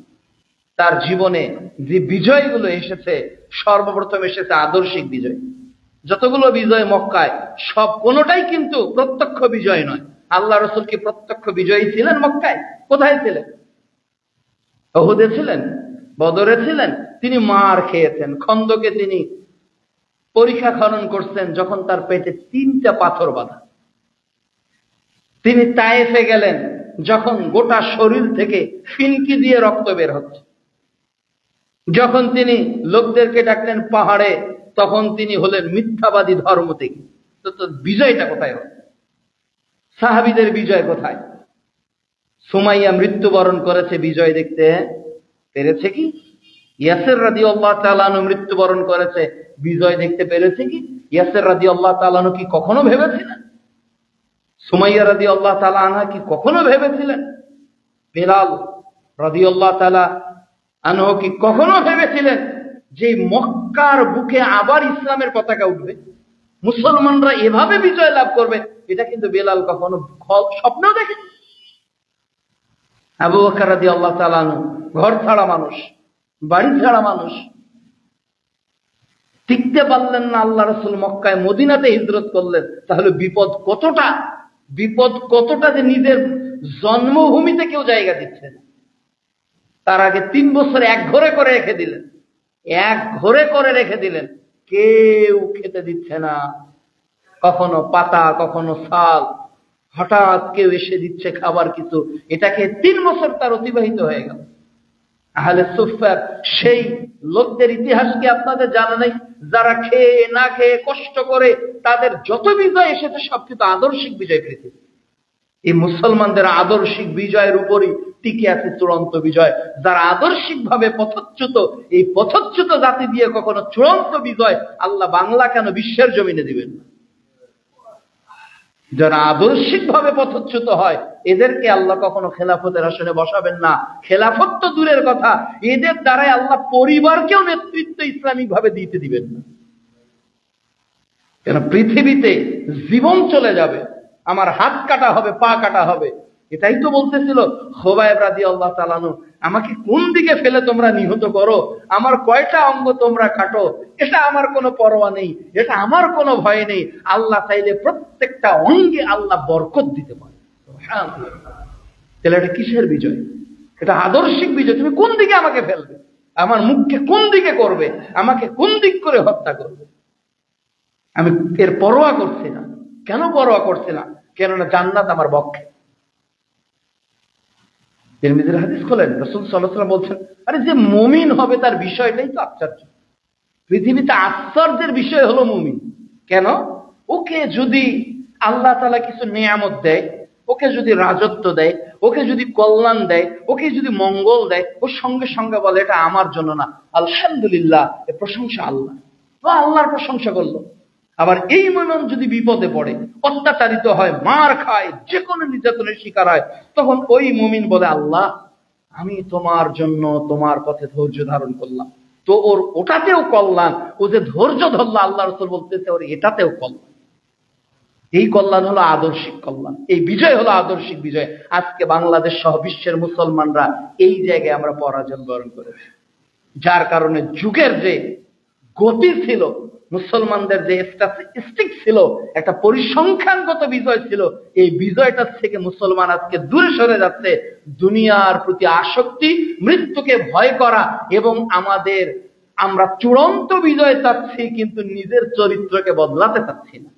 Speaker 1: তার জীবনে যে বিজয়গুলো এসেছে, সর্বপ্রথম এসেছে আদর্শিক বিজয়। যতগুলো বিজয় মক্কায়, সব কোনোটাই কিন্তু প্রত্যক্ষ বিজয় নয়। আল্লাহ রাসূল কি প্রত্যক্ষ বিজয়ী ছিলেন মক্কায়? কোথায় ছিলেন? উহুদে ছিলেন, বদরে ছিলেন। তিনি মার খেয়েছেন, খন্দকে তিনি পরীক্ষা খনন করছেন যখন তার পেটে 3টা পাথর বাঁধা। তিনি তায়েফে গেলেন যখন গোটা শরীর থেকে ফিনকি দিয়ে রক্ত বের হচ্ছে। যখন তিনি লোকদেরকে ডাকলেন পাহাড়ে, তখন তিনি হলেন মিথ্যাবাদী ধর্ম থেকে। তো বিজয়টা কোথায় হল? সাহাবীদের বিজয় কোথায়? সুমাইয়া মৃত্যুবরণ করেছে, বিজয় দেখতে পেরেছে কি? ইয়াসির রাদিয়াল্লাহু তাআলা আনহু মৃত্যুবরণ করেছে, বিজয় দেখতে পেরেছে কি? ইয়াসির রাদিয়াল্লাহু তাআলা আনহু কি কখনো ভেবেছিলেন? সুমাইয়া রাদিয়াল্লাহু তাআলা আনহা কি কখনো ভেবেছিলেন? বেলাল রাদিয়াল্লাহু তাআলা আনহু কি কখনো ভেবেছিলেন যে মক্কার বুকে আবার ইসলামের পতাকা উঠবে, মুসলমানরা এভাবে বিজয় লাভ করবে? এটা কিন্তু বেলাল কখনো স্বপ্নেও দেখেনি। আবু বকর রাদিয়াল্লাহু তাআলা আনহু ঘর ছাড়া মানুষ, বাড়ি ছাড়া মানুষ, টিকতে পারলেন না। আল্লাহ রাসূল মক্কায় মদিনাতে হিজরত করলেন। তাহলে বিপদ কতটা, বিপদ কতটা যে নিজের জন্মভূমিতে কেউ জায়গা দিচ্ছে না। তার আগে 3 বছর এক ঘরে করে রেখে দিলেন, এক ঘরে করে রেখে দিলেন, কেউ খেতে দিচ্ছে না, কখনো পাতা কখনো ছাল, হঠাৎ কেউ এসে দিচ্ছে খাবার কিছু। এটাকে 3 বছর তার অতিবাহিত হয়ে গেল। আহলে সুফফার সেই লোকদের ইতিহাস কি আপনাদের জানা নেই? যারা খেয়ে না খেয়ে কষ্ট করে তাদের যত বিজয় এসেছে সব কিন্তু আদর্শিক বিজয় পেয়েছে। এই মুসলমানদের আদর্শিক বিজয়ের উপরই টিকে আছে চূড়ান্ত বিজয়। যারা আদর্শিক ভাবে পথচ্যুত, এই পথচ্যুত জাতি দিয়ে কখনো চূড়ান্ত বিজয় আল্লাহ বাংলা কেন বিশ্বের জমিনে দিবেন না। যারা আদর্শিক ভাবে পথচ্যুত হয় এদেরকে আল্লাহ কখনো খেলাফতের আসনে বসাবেন না। খেলাফত তো দূরের কথা, এদের দ্বারাই আল্লাহ পরিবারকেও নেতৃত্ব ইসলামিক ভাবে দিতে দিবেন না। কেন পৃথিবীতে জীবন চলে যাবে, আমার হাত কাটা হবে, পা কাটা হবে। এটাই তো বলতেছিল খুবাইব রাদিয়াল্লাহু তাআলা আনহু, আমাকে কোন দিকে ফেলে তোমরা নিহত করো, আমার কয়টা অঙ্গ তোমরা কাটো, এটা আমার কোনো পরোয়া নেই, এটা আমার কোনো ভয় নেই। আল্লাহ চাইলে প্রত্যেকটা অঙ্গে আল্লাহ বরকত দিতে পারে। তাহলে এটা কিসের বিজয়? এটা আদর্শিক বিজয়। তুমি কোন দিকে আমাকে ফেলবে, আমার মুখকে কোন দিকে করবে, আমাকে কোন দিক করে হত্যা করবে, আমি এর পরোয়া করছি না। কেন পরোয়া করছি না? কেননা জান্নাত আমার পক্ষে। তিরমিজির হাদিস খোলেন, রাসূল সাল্লাল্লাহু আলাইহি ওয়াসাল্লাম বলছেন, আরে যে মুমিন হবে তার বিষয়টাই তো আশ্চর্য। পৃথিবীতে আশ্চর্যের বিষয় হলো মুমিন। কেন? ওকে যদি আল্লাহ তাআলা কিছু নিয়ামত দেয়, ওকে যদি রাজত্ব দেয়, ওকে যদি কল্যাণ দেয়, ওকে যদি মঙ্গল দেয়, ওর সঙ্গে সঙ্গে বলে এটা আমার জন্য না, আলহামদুলিল্লাহ, এর প্রশংসা আল্লাহ, ও আল্লাহর প্রশংসা করলো। আবার এই মুমিন যদি বিপদে পড়ে, অত্যাচারিত হয়, মার খায়, যে কোনো নির্যাতনের শিকার হয়, তখন ওই মুমিন বলে আল্লাহ আমি তোমার জন্য তোমার পথে ধৈর্য ধারণ করলাম। তো ওর ওটাতেও কল্যাণ, ও যে ধৈর্য ধরল, আল্লাহ রাসূল বলতেছে ওর এটাতেও কল্যাণ। এই কল্যাণ হলো আদর্শিক কল্যাণ, এই বিজয় হলো আদর্শিক বিজয়। আজকে বাংলাদেশ সহ বিশ্বের মুসলমানরা এই জায়গায় আমরা পরাজয় বরণ করেছি, যার কারণে যুগের যে গতি ছিল মুসলমানদের যে স্ট্যাটিস্টিক ছিল, একটা পরিসংখ্যানগত বিজয় ছিল, এই বিজয়টা থেকে মুসলমান আজকে দূরে সরে যাচ্ছে। দুনিয়ার প্রতি আসক্তি, মৃত্যুকে ভয় করা, এবং আমরা চূড়ান্ত বিজয় চাচ্ছি কিন্তু নিজের চরিত্রকে বদলাতে চাচ্ছি না।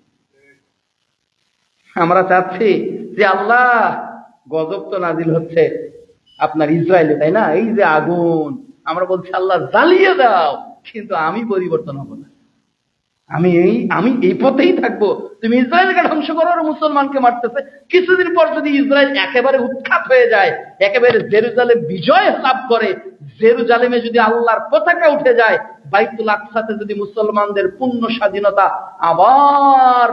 Speaker 1: আমরা চাচ্ছি যে আল্লাহ, গজব তো নাজিল হচ্ছে আপনার ইসরায়েলে, তাই না? এই যে আগুন, আমরা বলছি আল্লাহ জ্বালিয়ে দাও, কিন্তু আমি পরিবর্তন হব না, আমি এই পথেই থাকবো। তুমি ইসরায়েলকে ধ্বংস করো আর মুসলমানকে মারতেছে। কিছুদিন পর যদি ইসরায়েল একেবারে উৎখাত হয়ে যায়, একেবারে জেরুজালেম বিজয় লাভ করে, জেরুজালেমে যদি আল্লাহর পতাকা উঠে যায়, বাইতুল আকসাতে যদি মুসলমানদের পূর্ণ স্বাধীনতা আবার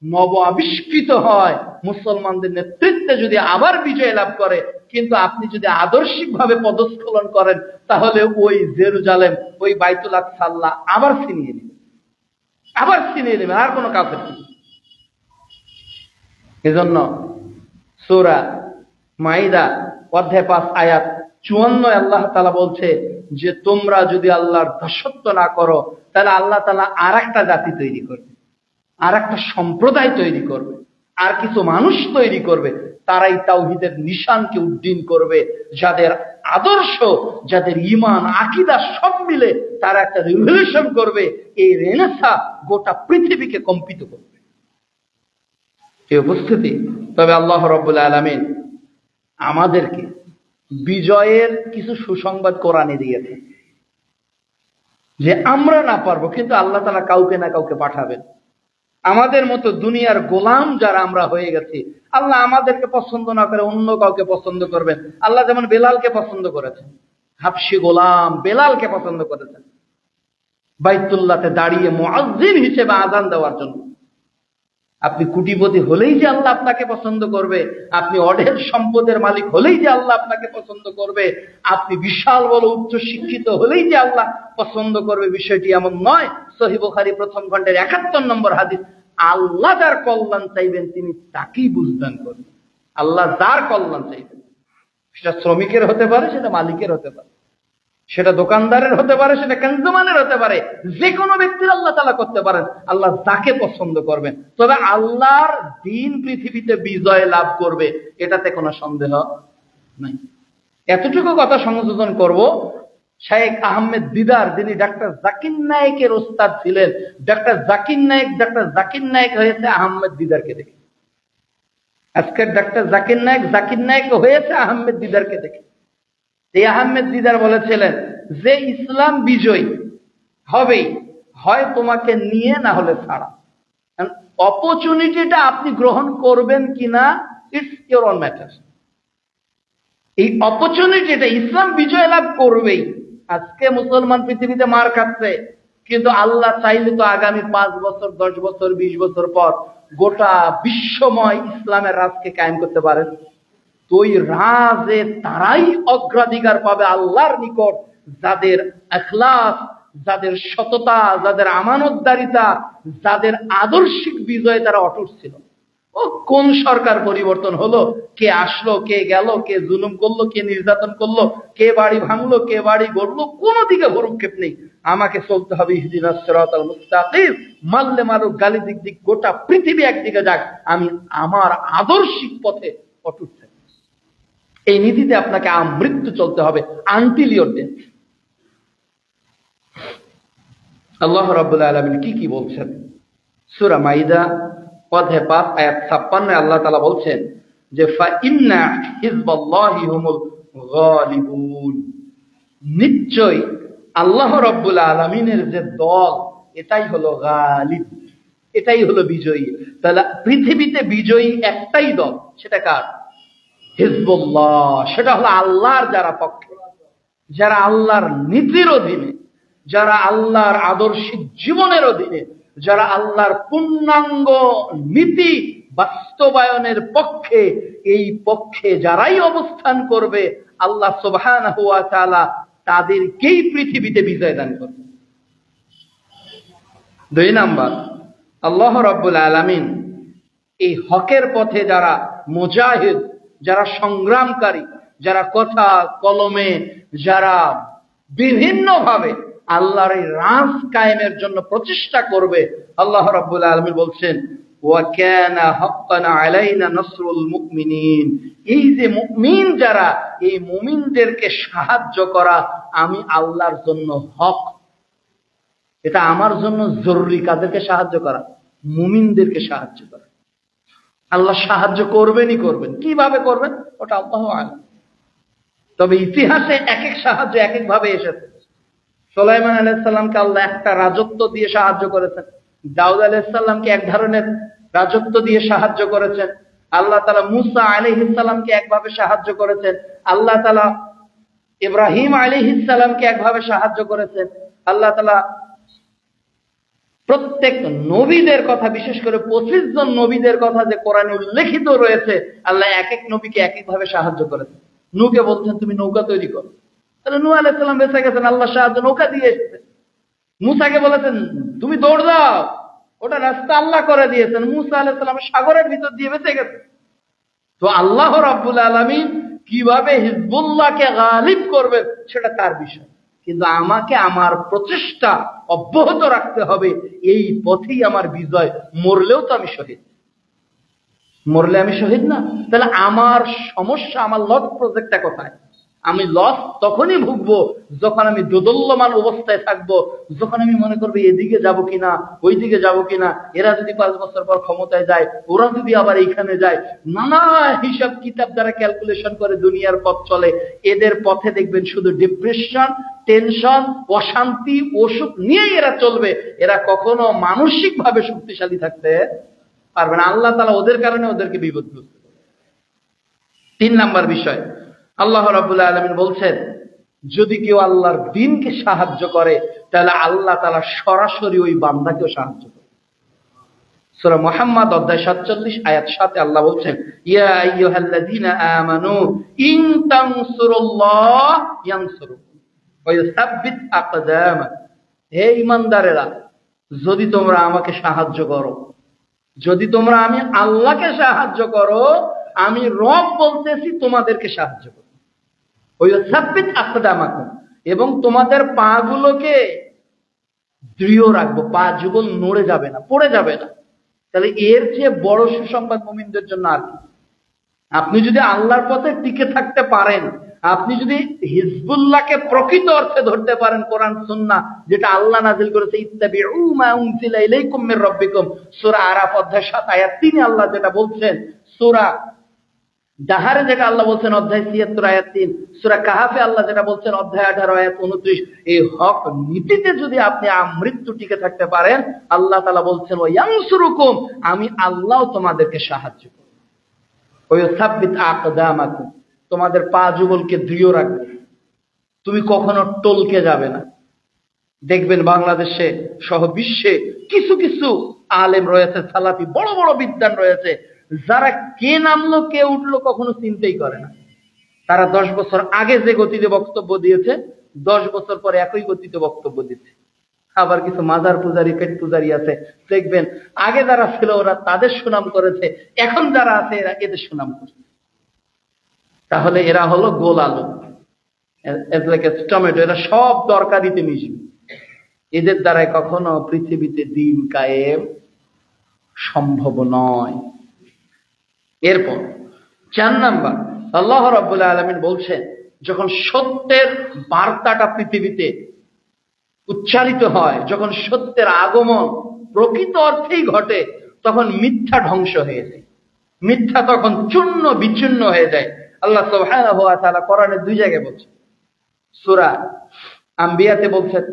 Speaker 1: নব আবিষ্কৃত হয়, মুসলমানদের নেতৃত্বে যদি আবার বিজয় লাভ করে, কিন্তু আপনি যদি আদর্শিকভাবে পদস্খলন করেন, তাহলে ওই জেরুজালেম, ওই বাইতুল আকসা আল্লাহ আবার ছিনিয়ে নেবেন, আর কোনো কাফের নেই। এজন্য সূরা মাইদা অধ্যায় 5 আয়াত 54 আল্লাহ তাআলা বলছে যে তোমরা যদি আল্লাহর দাসত্ব না করো, তাহলে আল্লাহ তাআলা আর একটা জাতি তৈরি করবে, আর একটা সম্প্রদায় তৈরি করবে, আর কিছু মানুষ তৈরি করবে, তারাই তাওহীদের নিশানকে উড্ডীন করবে, যাদের আদর্শ, যাদের ঈমান আকীদা সব মিলে তারা একটা রিভলিউশন করবে। এই রেনেসা গোটা পৃথিবীকে কম্পিত করবে। এই উপস্থিতি, তবে আল্লাহ রাব্বুল আলামিন আমাদেরকে বিজয়ের কিছু সুসংবাদ কোরআনে দিয়েছেন, যে আমরা না পারবো কিন্তু আল্লাহ তাআলা কাউকে না কাউকে পাঠাবেন। আমাদের মতো দুনিয়ার গোলাম যারা আমরা হয়ে গেছি, আল্লাহ আমাদেরকে পছন্দ না করে অন্য কাউকে পছন্দ করবেন। আল্লাহ যেমন বেলালকে পছন্দ করেছেন, হাবশী গোলাম বেলালকে পছন্দ করেছেন বাইতুল্লাহতে দাঁড়িয়ে মুয়াজ্জিন হিসেবে আযান দেওয়ার জন্য। আপনি কোটিপতি হলেই যে আল্লাহ আপনাকে পছন্দ করবে, আপনি অঢেল সম্পদের মালিক হলেই যে আল্লাহ আপনাকে পছন্দ করবে, আপনি বিশাল বড় উচ্চ শিক্ষিত হলেই যে আল্লাহ পছন্দ করবে, বিষয়টি এমন নয়। সহিহ বুখারী প্রথম খণ্ডের 71 নম্বর হাদিস, আল্লাহ যার কল্যাণ চাইবেন তিনি তাকেই বুঝদান করবেন। আল্লাহ যার কল্যাণ চাইবেন, সেটা শ্রমিকের হতে পারে, সেটা মালিকের হতে পারে, সেটা দোকানদারের হতে পারে, সেটা কনজুমারের হতে পারে, যে কোনো ব্যক্তির আল্লাহ তাআলা করতে পারেন। আল্লাহ যাকে পছন্দ করবেন, তবে আল্লাহর দ্বীন পৃথিবীতে বিজয় লাভ করবে, এটাতে কোনো সন্দেহ নাই। এতটুকু কথা সংযোজন করব, শেখ আহমেদ দিদার, যিনি ডাক্তার জাকির নায়েকের ওস্তাদ ছিলেন, ডাক্তার জাকির নায়েক হয়েছে আহমেদ দিদারকে দেখে। আজকের ডাক্তার জাকির নায়েক হয়েছে আহমেদ দিদারকে দেখে। এই আহমেদ দিদার বলেছিলেন যে ইসলাম বিজয়ী হবেই, হয় তোমাকে নিয়ে না হলে ছাড়া। অপরচুনিটিটা আপনি গ্রহণ করবেন কিনা, ইটস ইওর ওন ম্যাটার। এই অপরচুনিটিটা, ইসলাম বিজয় লাভ করবেই। আজকে মুসলমান পৃথিবীতে মার খাচ্ছে, কিন্তু আল্লাহ চাইলে তো আগামী 5 বছর, 10 বছর, 20 বছর পর গোটা বিশ্বময় ইসলামের রাজকে কায়েম করতে পারেন। তো ওই রাজে তারাই অগ্রাধিকার পাবে আল্লাহর নিকট, যাদের ইখলাস, যাদের সততা, যাদের আমানতদারিতা, যাদের আদর্শিক বিজয়ে তারা অটুট ছিল। ও কোন সরকার পরিবর্তন হলো, কে আসলো, কে গেল, কে জুলুম করলো, কে নির্যাতন করলো, কে বাড়ি ভাঙলো, কে বাড়ি গড়লো, কোন দিকে ভরুক্ষেপ নেই। আমাকে চলতে হবে ইহদিনাস সিরাতাল মুস্তাকিম, মারলে মারুক, গালি দিক, গোটা পৃথিবী একদিকে যাক, আমি আমার আদর্শিক পথে অটুট থাকি। এই নীতিতে আপনাকে আমৃত্যু চলতে হবে, আনটিল ইওর ডেথ। আল্লাহ রাব্বুল আলামিন কি বলছেন? সূরা মাইদা অধ্যায় 5 আয়াত 56 আল্লাহ তাআলা বলছেন যে ফা ইন্না হিজবাল্লাহি হুমুল গালিবুন, নিশ্চয় আল্লাহ রাব্বুল আলামিনের যে দল, এটাই হলো গালিব, এটাই হলো বিজয়ী। তাহলে পৃথিবীতে বিজয়ী একটাই দল, সেটা কার? হিজবুল্লাহ। সেটা হলো আল্লাহর যারা পক্ষে, যারা আল্লাহর নীতির অধীনে, যারা আল্লাহর আদর্শিক জীবনের অধীনে, যারা আল্লাহর পূর্ণাঙ্গ নীতি বাস্তবায়নের পক্ষে, এই পক্ষে যারাই অবস্থান করবে, আল্লাহ সুবহানাহু ওয়া তাআলা তাদেরকেই পৃথিবীতে বিজয় দান করবে। 2 নাম্বার, আল্লাহ রাব্বুল আলামিন এই হকের পথে যারা মুজাহিদ, যারা সংগ্রামকারী, যারা কথা কলমে, যারা বিভিন্নভাবে আল্লাহর এই রাজ কায়েমের জন্য প্রচেষ্টা করবে। আল্লাহ রাব্বুল আলামিন বলছেন ওয়া কানা হাক্কান আলাইনা নাসরুল মুমিনিন, এই যে মুমিন যারা, এই মুমিনদেরকে সাহায্য করা আমি আল্লাহর জন্য হক, এটা আমার জন্য জরুরি। কাদেরকে সাহায্য করা? মুমিনদেরকে সাহায্য করা। আল্লাহ সাহায্য করবেনই করবেন, কিভাবে করবেন ওটা আল্লাহু আলাম। তবে ইতিহাসে এক এক সাহায্য এক এক ভাবে এসেছে। সুলাইমান আলাইহিস সালামকে আল্লাহ একটা রাজত্ব দিয়ে সাহায্য করেছেন, দাউদ আলাইহিস সালামকে এক ধরনের রাজত্ব দিয়ে সাহায্য করেছেন, আল্লাহ তাআলা মুসা আলাইহিস সালামকে একভাবে সাহায্য করেছেন, আল্লাহ তাআলা ইব্রাহিম আলাইহিস সালামকে একভাবে সাহায্য করেছেন, আল্লাহ তাআলা প্রত্যেক নবীদের কথা, বিশেষ করে 25 জন নবীদের কথা যে কোরআনে উল্লেখিত রয়েছে, আল্লাহ এক এক নবীকে এক এক ভাবে সাহায্য করেছেন। নূহকে বলছেন তুমি নৌকা তৈরি করো, তাহলে নূহ আলাইহিস সালাম বেঁচে গেছেন, আল্লাহ সাহায্য নৌকা দিয়ে এসেছেন। মুসাকে বলেছেন তুমি দৌড় দাও, ওটা রাস্তা আল্লাহ করে দিয়েছেন, মুসা আলাইহিস সালাম সাগরের ভিতর দিয়ে বেঁচে গেছে। তো আল্লাহ রাব্বুল আলামিন কিভাবে হিজবুল্লাহকে গালিব করবেন সেটা তার বিষয়, কিন্তু আমাকে আমার প্রচেষ্টা অব্যাহত রাখতে হবে, এই পথেই আমার বিজয়। মরলেও তো আমি শহীদ, মরলে আমি শহীদ না? তাহলে আমার সমস্যা, আমার লস প্রজেক্টটা কোথায়? আমি লস তখনই ভুগবো যখন আমি দোদল্যমান অবস্থায় থাকবো, যখন আমি মনে করবো এদিকে যাব কিনা ওই দিকে যাব কিনা, এরা যদি 5 বছর পর ক্ষমতায় যায়, ওরা যদি আবার এইখানে যায়, নানা হিসাব কিতাব দ্বারা ক্যালকুলেশন করে দুনিয়ার পথ চলে। এদের পথে দেখবেন শুধু ডিপ্রেশন, টেনশন, অশান্তি, অসুখ নিয়েই এরা চলবে। এরা কখনো মানসিক ভাবে শক্তিশালী থাকতে পারবে না। আল্লাহ তাআলা ওদের কারণে ওদেরকে বিপদগ্রস্ত। 3 নাম্বার বিষয়, আল্লাহ রাব্বুল আলামিন বলছেন যদি কেউ আল্লাহর দ্বীনকে সাহায্য করে তাহলে আল্লাহ তাআলা সরাসরি ওই বান্দাকেও সাহায্য করে। সূরা মুহাম্মদ অধ্যায় 47 আয়াত 7 আল্লাহ বলছেন ইয়া আইয়ুহাল্লাযীনা আমানু ইন তানসুরুল্লাহ ইয়ানসুরুকুম ওয়া ইউসাব্বিত আকদামাকুম। হে ঈমানদারেরা, যদি তোমরা আমাকে সাহায্য করো, যদি তোমরা আমি আল্লাহকে সাহায্য করো, আমি রব বলতেছি তোমাদেরকে সাহায্য করো। ওই সাব্বিত আকদামাকুম, এবং তোমাদের পা গুলোকে দৃঢ় রাখবো, পা যুগল নড়ে যাবে না, পড়ে যাবে না। তাহলে এর চেয়ে বড় সুসংবাদ মুমিনদের জন্য আর কি? আপনি যদি আল্লাহর পথে টিকে থাকতে পারেন, আপনি যদি হিজবুল্লাহকে প্রকৃত অর্থে ধরতে পারেন, কোরআন সুন্নাহ যেটা আল্লাহ নাযিল করেছে, ইত্তাবিউ মা উনজিলা ইলাইকুম মির রাব্বিকুম, সূরা আরাফ অধ্যায় 7 আয়াত 3 আল্লাহ যেটা বলছেন, সূরা দাহারে যেটা আল্লাহ বলছেন অধ্যায় 76 আয়াত 3, সূরা কাহাফে আল্লাহ যেটা বলছেন অধ্যায় 18 আয়াত 29, এই হক নীতিতে যদি আপনি আমৃত্যু টিকে থাকতে পারেন, আল্লাহ তাআলা বলছেন ওয়া ইয়ানসুরুকুম, আমি আল্লাহ তোমাদেরকে সাহায্য করব। ওয়া ইউসাব্বিত আকদামাকুম, তোমাদের পা যুগলকে দৃঢ় রাখবে, তুমি কখনো টলকে যাবে না। দেখবেন বাংলাদেশে সহ বিশ্বে কিছু কিছু আলেম রয়েছে, সালাফি বড় বড় বিদ্বান রয়েছে, যারা কে নামলো কে উঠলো কখনো চিন্তাই করে না। তারা 10 বছর আগে যে গতিতে বক্তব্য দিয়েছে, 10 বছর পরে একই গতিতে বক্তব্য দিচ্ছে। আবার কিছু মাজার পূজারী, পেট পূজারী আছে, দেখবেন আগে যারা ছিল ওরা তাদের সুনাম করেছে, এখন যারা আছে এরা এদের সুনাম করছে। তাহলে এরা হলো গোল আলু, টমেটো, এরা সব তরকারিতে মিশবে। এদের দ্বারাই কখনো পৃথিবীতে দিন কায়েম সম্ভব নয়। এরপর 4 নাম্বার, আল্লাহ রাব্বুল আলামিন বলছেন যখন সত্যের বার্তাটা পৃথিবীতে উচ্চারিত হয়, যখন সত্যের আগমন প্রকৃত অর্থেই ঘটে, তখন মিথ্যা ধ্বংস হয়ে যায়, মিথ্যা তখন চূর্ণ বিচূর্ণ হয়ে যায়। আল্লাহ সুবহানাহু ওয়া তাআলা কোরআনে 2 জায়গায় বলছেন, সূরা আম্বিয়াতে বলছেন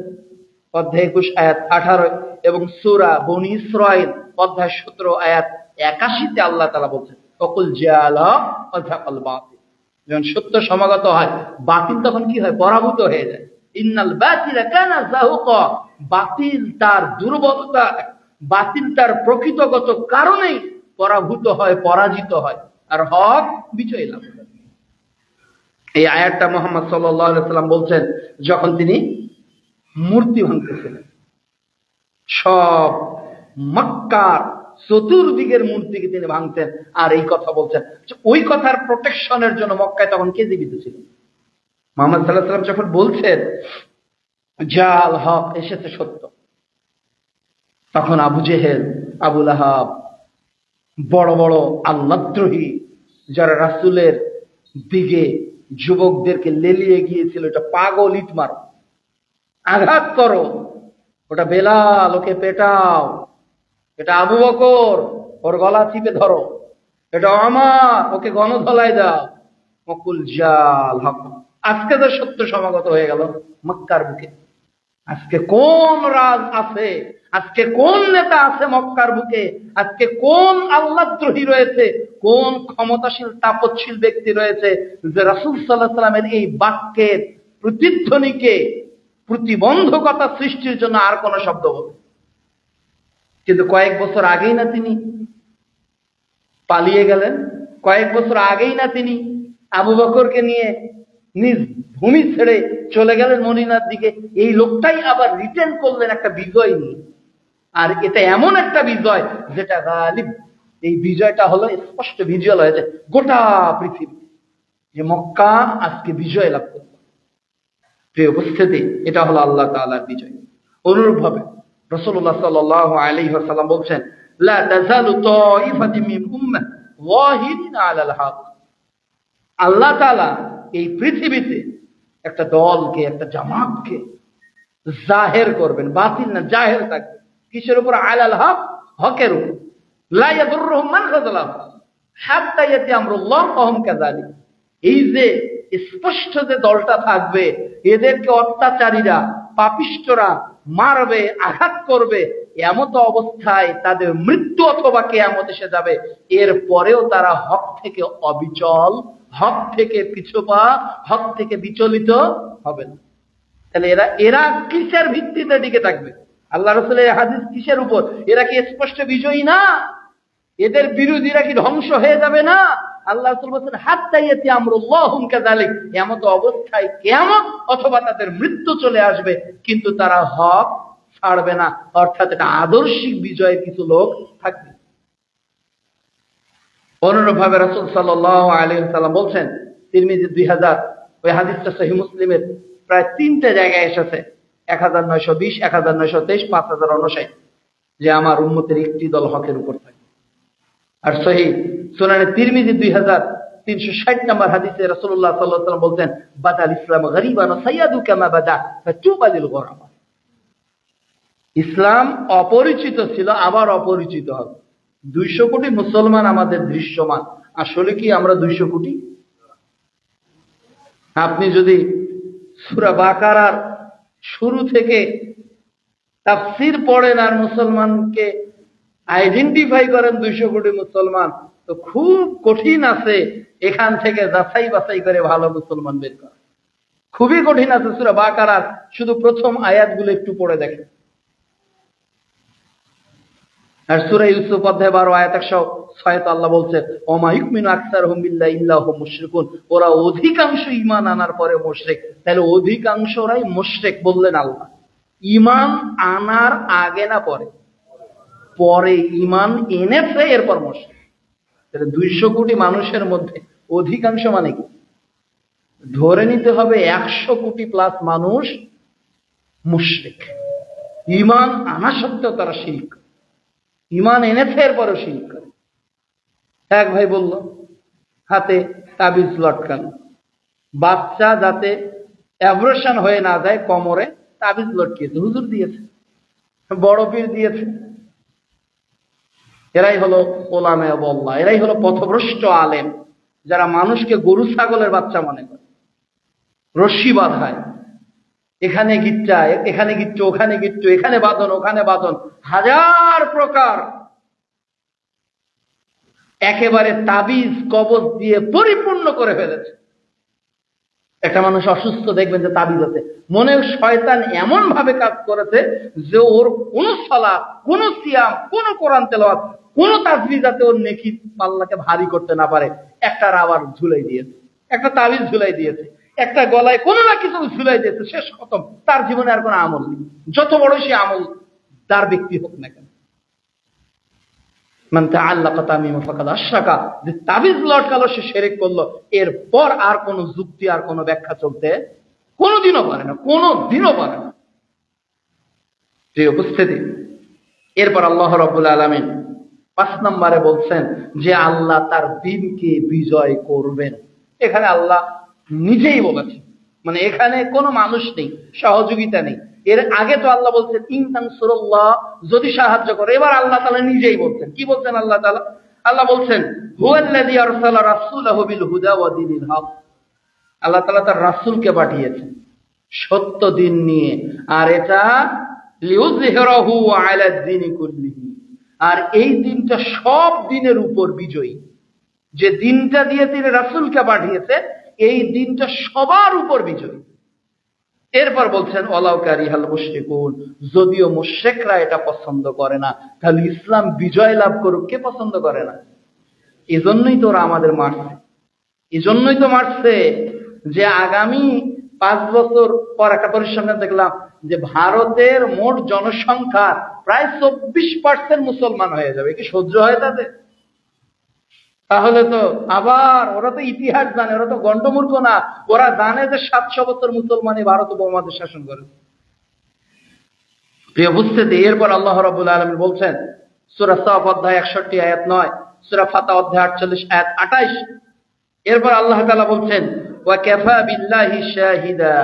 Speaker 1: অধ্যায় 21 আয়াত 18, এবং সূরা বনী ইসরাঈল অধ্যায় 17 আয়াত 81 আল্লাহ তাআলা বলছেন ওয়াকুল জাআলা ওয়া যাকাল বাতিল। যখন সত্য সমাগত হয়, বাতিল তখন কি হয়? পরাভূত হয়ে যায়। ইন্নাল বাতিলা কানা যাহুকা, বাতিল তার দুর্বলতা, বাতিল তার প্রকৃতগত কারণেই পরাভূত হয়, পরাজিত হয়, আর হক বিজয় লাভ করে। এই আয়াতটা মুহাম্মদ সাল্লাল্লাহু আলাইহি ওয়াসাল্লাম বলছেন যখন তিনি মূর্তি ভাঙতেছিলেন। সব মক্কার চতুর্দিকের মূর্তিকে তিনি ভাঙতেন আর এই কথা বলছেন। ওই কথার প্রোটেকশনের জন্য মক্কায় তখন কে জীবিত ছিল? মুহাম্মদ সাল্লাল্লাহু আলাইহি ওয়াসাল্লাম যখন বলছেন জাল হক, এসেছে সত্য। তখন আবু জেহেল, আবু লাহাব, বড় বড় আল্লাহদ্রোহী যারা রাসূলের দিকে যুবকদেরকে লেলিয়ে গিয়েছিল, এটা পাগল, ইট মারো, আঘাত করো, ওটা বেলাল, ওকে পেটাও, এটা আবু বকর, ওর গলা চিপে ধরো, এটা আমার, ওকে গণধলাই দাও, মকুল জাল হক। আজকে তো সত্য সমাগত হয়ে গেল মক্কার বুকে। আজকে কোন রাজ আছে, আজকে কোন নেতা আছে মক্কার বুকে, আজকে কোন আল্লাহদ্রোহী রয়েছে, কোন ক্ষমতাশীল তাপতশীল ব্যক্তি রয়েছে যে রাসূল সাল্লাল্লাহু আলাইহি ওয়াসাল্লামের এই বাক্যের প্রতিধ্বনিকে প্রতিবন্ধকতা সৃষ্টির জন্য আর কোন শব্দ বলে। কিন্তু কয়েক বছর আগেই না তিনি পালিয়ে গেলেন, কয়েক বছর আগেই না তিনি আবু বকরকে নিয়ে নিজ ভূমি ছেড়ে চলে গেলেন মদিনার দিকে। এই লোকটাই আবার রিটার্ন করলেন একটা বিজয় নিয়ে, আর এটা এমন একটা বিজয় যেটা গালিব। এই বিজয়টা হলো স্পষ্ট ভিজুয়াল হয়েছে গোটা পৃথিবী, যে মক্কা আজকে বিজয় লাভ করল। প্রিয় উপস্থিতি, এটা হলো আল্লাহ তাআলার বিজয়। অনুরূপভাবে রাসূলুল্লাহ সাল্লাল্লাহু আলাইহি ওয়াসাল্লাম বলছেন, লা তাযালু তাইফাতুম মিন উম্মাহ যাহিরিনা আলাল হক। আল্লাহ তাআলা এই পৃথিবীতে একটা দলকে, একটা জামাতকে জাহের করবেন, বাতিল না, জাহের থাকবে। কিসের উপর? আলাল হক, হকের উপর। লা ইয়াদুররুহুম মান খাযালাহু হাত্তা ইয়াতি আমরুল্লাহ ওয়া হুম কাযালিক। এই যে স্পষ্ট যে দলটা থাকবে, এদেরকে অত্যাচারীরা, পাপিষ্ঠরা মারবে, আঘাত করবে, এমত অবস্থায় তাদের মৃত্যু অথবা কিয়ামত এসে যাবে। এর পরেও তারা হক থেকে অবিচল, হক থেকে পিছুপা, হক থেকে বিচলিত হবে না। তাহলে এরা কিসের ভিত্তিতে টিকে থাকবে? আল্লাহ রাসূলের হাদিস কিসের উপর? এরা কি স্পষ্ট বিজয়ী না? এদের বিরোধীরা কি ধ্বংস হয়ে যাবে না? আল্লাহ রাসূল বলেন, হাত্তা ইয়াতি আমরুল্লাহ হুম কাযালিক। এমত অবস্থায় কিয়ামত অথবা তাদের মৃত্যু চলে আসবে, কিন্তু তারা হক ছাড়বে না। অর্থাৎ এটা আদর্শিক বিজয়ের কিছু লোক থাকবে। অনুরূপভাবে রাসূল সাল্লাল্লাহু আলাইহি ওয়াসাল্লাম বলছেন, তিরমিজি 2000, ওই হাদিসটা সহিহ মুসলিমের প্রায় 3টে জায়গায় এসেছে, 1920, 1923, 5059, যে আমার উম্মতের একটি দল হকের উপর থাকে। আর সহিহ সুনানে তিরমিজি 2360 নম্বর হাদিসে রাসূলুল্লাহ সাল্লাল্লাহু আলাইহি ওয়াসাল্লাম বলছেন, বাদাল ইসলাম গরিবান ওয়া সাইয়াদু কামা বাদা ফাতুবা লিল গুরাবা। ইসলাম অপরিচিত ছিল, আবার অপরিচিত হবে। 200 কোটি মুসলমান আমাদের দৃশ্যমান, আসলে কি আমরা 200 কোটি? আপনি যদি সূরা বাকারার শুরু থেকে তাফসীর পড়েন আর মুসলমানকে আইডেন্টিফাই করেন 200 কোটি মুসলমান, তো খুব কঠিন আছে এখান থেকে যাচাই বাছাই করে ভালো মুসলমান বের করা। খুবই কঠিন আছে। সূরা বাকারার শুধু প্রথম আয়াতগুলো একটু পড়ে দেখেন। আর সূরা ইউসুফ অধ্যায় 12 আয়াত 106 আল্লাহ বলছে, ওমা ইউমিনু আকসারুহুম বিল্লাহি ইল্লা হুম মুশরিকুন। ওরা অধিকাংশ ঈমান আনার পরে মুশরিক। তাহলে অধিকাংশরাই মুশরিক বললেন আল্লাহ। ঈমান আনার আগে না পরে? পরে ঈমান এনেছে, এরপর মুশরিক। তাহলে 200 কোটি মানুষের মধ্যে অধিকাংশ মানে কি? ধরে নিতে হবে 100 কোটি প্লাস মানুষ মুশরিক। ঈমান আনা সত্ত্বেও তারা শিরক করে, ঈমান এনেছে এরপরও শিরক করে। এক ভাই বলল, হাতে তাবিজ লটকানো, বাচ্চা যাতে অ্যাবর্শন হয়ে না যায় কোমরে তাবিজ লটকিয়েছে, হুজুর দিয়েছে, বড় পীর দিয়েছে। এরাই হলো ওলামায়ে আল্লাহ, এরাই হলো পথভ্রষ্ট আলেম, যারা মানুষকে গরু ছাগলের বাচ্চা মনে করে, রশ্মি বাঁধায়, এখানে গিট্টা, এখানে গিট্টু, ওখানে গিট্টু, এখানে বাঁধন, ওখানে বাঁধন, হাজার প্রকার একেবারে তাবিজ কবজ দিয়ে পরিপূর্ণ করে ফেলেছে। একটা মানুষ অসুস্থ, দেখবেন যে তাবিজ আছে, মনে শয়তান এমন ভাবে কাজ করেছে যে ওর কোন সালাত, কোন সিয়াম, কোন কোরআন তেলাওয়াত, কোন তাসবিহ যাতে ওর নেকি পাল্লাকে ভারী করতে না পারে, একটা রাবার ঝুলাই দিয়েছে, একটা তাবিজ ঝুলাই দিয়েছে, একটা গলায় কোন না কিছু ঝুলাই দিয়েছে, শেষ খতম। তার জীবনে আর কোনো আমল নেই, যত বড় সে আমল তার ব্যক্তি হোক না কেন। মান তাআল্লাকা তামিমা ফাকাদ আশরাকা, যে তাবিজ লটকালো সে শিরক করলো। এরপর আর কোন যুক্তি, আর কোন ব্যাখ্যা চলতে কোনোদিনও পারে না, কোনোদিনও পারে না। যে উপস্থিতি, এরপর আল্লাহ রাব্বুল আলামিন 5 নম্বরে বলছেন যে আল্লাহ তার দ্বীনকে বিজয় করবেন। এখানে আল্লাহ নিজেই বলেছেন, মানে এখানে কোনো মানুষ নেই, সহযোগিতা নেই। এর আগে তো আল্লাহ বলছেন ইন তানসুরুল্লাহ, যদি সাহায্য করে। এবার আল্লাহ তাআলা নিজেই বলছেন, কি বলছেন আল্লাহ তাআলা? আল্লাহ বলছেন হুয়াল্লাযী আরসালা রাসূলাহু বিল হুদা ওয়া দীনিল হক। আল্লাহ তাআলা তার রাসূলকে পাঠিয়েছেন সত্য দিন নিয়ে, আর এটা লিউযহিরাহু আলা দ্বীনি কুল্লিহি, আর এই দিনটা সব দিনের উপর বিজয়ী। যে দিনটা দিয়ে তিনি রাসূলকে পাঠিয়েছে, এই দিনটা সবার উপর বিজয়ী। এরপর বলছেন ওয়ালাউ কারিহাল মুশরিকুন, যদিও মুশরিকরা এটা পছন্দ করে না, তাহলে ইসলাম বিজয় লাভ করুক, কে পছন্দ করে না? এজন্যই তো ওরা আমাদের মারছে, এজন্যই তো মারছে যে আগামী 5 বছর পর একটা পরিসংখ্যান দেখলাম যে ভারতের মোট জনসংখ্যা প্রায় 24% মুসলমান হয়ে যাবে। কি সহ্য হয় তাদের? তাহলে তো আবার ওরা তো ইতিহাস জানে, ওরা তো গন্ডমূর্খ না, ওরা জানে যে 700 বছর মুসলমানই ভারত উপমহাদেশ শাসন করে। প্রিয় উপস্থিতি, এরপর আল্লাহ রাব্বুল আলামিন বলছেন সূরা সাফ অধ্যায় 61 আয়াত 9, সূরা ফাতা অধ্যায় 48 আয়াত 28। এরপর আল্লাহ তাআলা বলছেন ওয়া কাফা বিল্লাহি শাহিদা,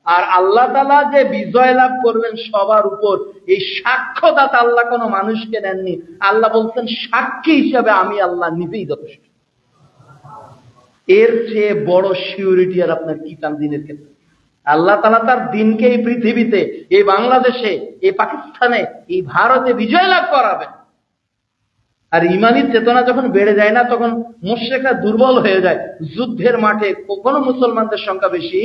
Speaker 1: আর আল্লাহ তাআলা যে বিজয় লাভ করবেন সবার উপর, এই সাক্ষ্যদাতা আল্লাহ কোনো মানুষকে নেননি। আল্লাহ বলছেন সাক্ষী হিসাবে আমি আল্লাহ নিজেই যথেষ্ট। এর চেয়ে বড় সিউরিটি আর আপনার কি চান দিনের ক্ষেত্রে? আল্লাহ তাআলা তার দিনকে এই পৃথিবীতে, এই বাংলাদেশে, এই পাকিস্তানে, এই ভারতে বিজয় লাভ করাবেন। আর ইমানি চেতনা যখন বেড়ে যায় না, তখন মুশরিকরা দুর্বল হয়ে যায়। যুদ্ধের মাঠে কখনো মুসলমানদের সংখ্যা বেশি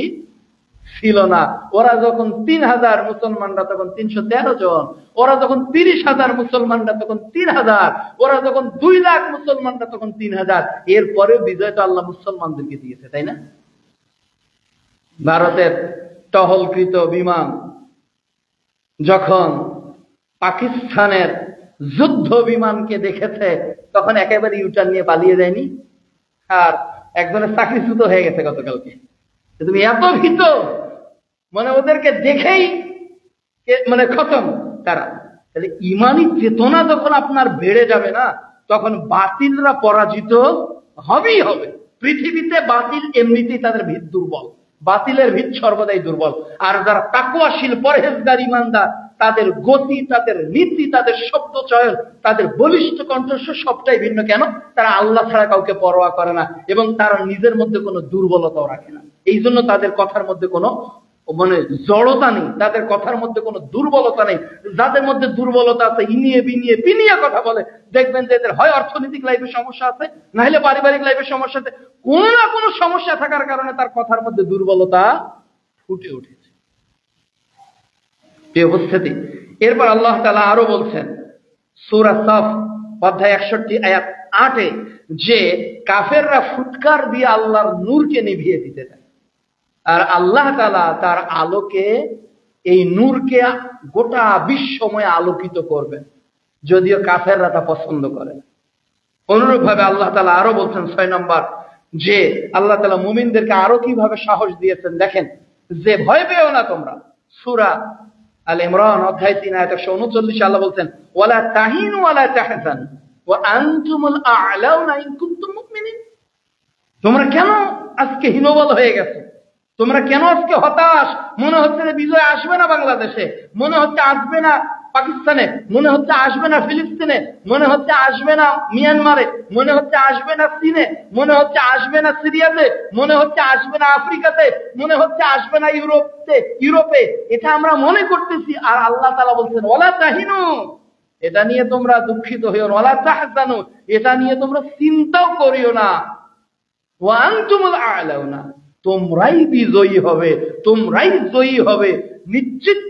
Speaker 1: ছিল না। ওরা যখন 3000 মুসলমানরা তখন 313 জন, ওরা যখন 30,000 মুসলমানরা তখন 3000, ওরা যখন 2 লাখ মুসলমানরা তখন 3000। এরপরে বিজয় তো আল্লাহ মুসলমানদেরকে দিয়েছে, তাই না? ভারতের টহলকৃত বিমান যখন পাকিস্তানের যুদ্ধ বিমানকে দেখেছে, তখন একেবারে ইউটার্ন নিয়ে পালিয়ে যায়নি। আর একজনের চাকরিচ্যুত হয়ে গেছে গতকালকে। তুমি এত ভীত, মানে ওদেরকে দেখেই মানে খতম তারা। তাহলে ইমানি চেতনা যখন আপনার বেড়ে যাবে না, তখন বাতিলরা পরাজিত হবেই হবে। পৃথিবীতে বাতিল এমনিতেই তাদের ভিত দুর্বল, বাতিলের ভিত সর্বদাই দুর্বল। আর যারা তাকওয়াশীল পরহেজগার ইমানদার, তাদের গতি, তাদের নীতি, তাদের শব্দ চয়ন, তাদের বলিষ্ঠ কণ্ঠস্বর সবটাই ভিন্ন। কেন? তারা আল্লাহ ছাড়া কাউকে পরোয়া করে না, এবং তারা নিজের মধ্যে কোনো দুর্বলতাও রাখে না। এই জন্য তাদের কথার মধ্যে কোনো মানে জড়তা নেই, তাদের কথার মধ্যে কোনো দুর্বলতা নেই। যাদের মধ্যে দুর্বলতা আছে, ইনিয়ে বিনিয়ে পিনিয়ে কথা বলে, দেখবেন যে এদের হয় অর্থনৈতিক লাইফে সমস্যা আছে, না হলে পারিবারিক লাইফে সমস্যা আছে। কোনো না কোনো সমস্যা থাকার কারণে তার কথার মধ্যে দুর্বলতা ফুটে উঠেছে। এই উপস্থিতি। এরপর আল্লাহ তাআলা আরো বলছেন সূরা সাফ অধ্যায় 61 আয়াত 8 যে কাফেররা ফুৎকার দিয়ে আল্লাহর নূরকে নিভিয়ে দিতে চায়, আর আল্লাহ তাআলা তার আলোকে, এই নূরকে গোটা বিশ্বময় আলোকিত করবেন, যদিও কাফেররা তা পছন্দ করে না। অনুরূপ ভাবে আল্লাহ তাআলা আরো বলছেন 6 নম্বর যে আল্লাহ তাআলা মুমিনদেরকে আরো কিভাবে সাহস দিয়েছেন দেখেন, যে ভয় পেও না তোমরা। সূরা আল ইমরান অধ্যায় 3 আয়াত 139 আল্লাহ বলছেন ওয়ালা তাহিনু ওয়ালা তাহজানু ওয়া আনতুমুল আ'লাউনা ইন কুনতুম মুমিনিন। তোমরা কেন আজকে হীনবল হয়ে গেছো? তোমরা কেন আজকে হতাশ? মনে হচ্ছে যে বিজয় আসবে না বাংলাদেশে, মনে হচ্ছে আসবে না পাকিস্তানে, মনে হচ্ছে আসবে না ফিলিস্তিনে, মনে হচ্ছে আসবে না মিয়ানমারে, মনে হচ্ছে আসবে না চীনে, মনে হচ্ছে আসবে না সিরিয়াতে, মনে হচ্ছে আসবে না আফ্রিকাতে, মনে হচ্ছে আসবে না ইউরোপে। এটা আমরা মনে করতেছি। আর আল্লাহ তাআলা বলছেন ওয়ালা তাহিনু, এটা নিয়ে তোমরা দুঃখিত হইও না, ওয়ালা তাহজানু, এটা নিয়ে তোমরা চিন্তাও করিও না, ওয়া আনতুমুল আ'লাউনা, তোমরাই বিজয়ী হবে, তোমরাই জয়ী হবে, নিশ্চিত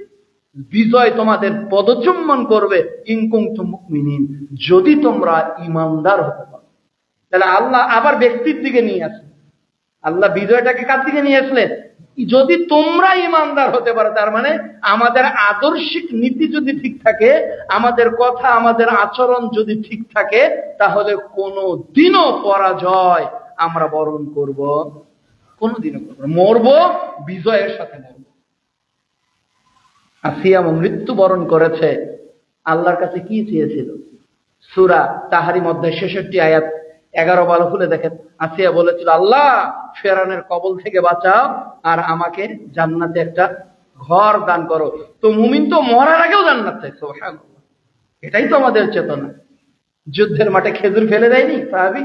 Speaker 1: বিজয় তোমাদের পদচুম্বন করবে ইন কুনতুম মুমিনিন, যদি তোমরা ঈমানদার হতে পারো। তাহলে আল্লাহ আবার ব্যক্তির দিকে নিয়ে আসলেন। আল্লাহ বিজয়টাকে কার দিকে নিয়ে আসলেন? যদি তোমরা ঈমানদার হতে পারো। তার মানে আমাদের আদর্শিক নীতি যদি ঠিক থাকে, আমাদের কথা, আমাদের আচরণ যদি ঠিক থাকে, তাহলে কোনো দিনও পরাজয় আমরা বরণ করব, কোনোদিনও করব না। মরবো বিজয়ের সাথে মরবো। আসিয়া মৃত্যুবরণ করেছে, আল্লাহর কাছে কি চেয়েছিল? সূরা তাহরিম অধ্যায় 66 আয়াত 11-12 খুলে দেখেন। আসিয়া বলেছিল, আল্লাহ ফেরাউনের কবল থেকে বাঁচাও আর আমাকে জান্নাতে একটা ঘর দান করো। তো মুমিন তো মরার আগেও জান্নাত চায়। সুবহানাল্লাহ, এটাই তো আমাদের চেতনা। যুদ্ধের মাঠে খেজুর ফেলে দেয়নি সাহাবী?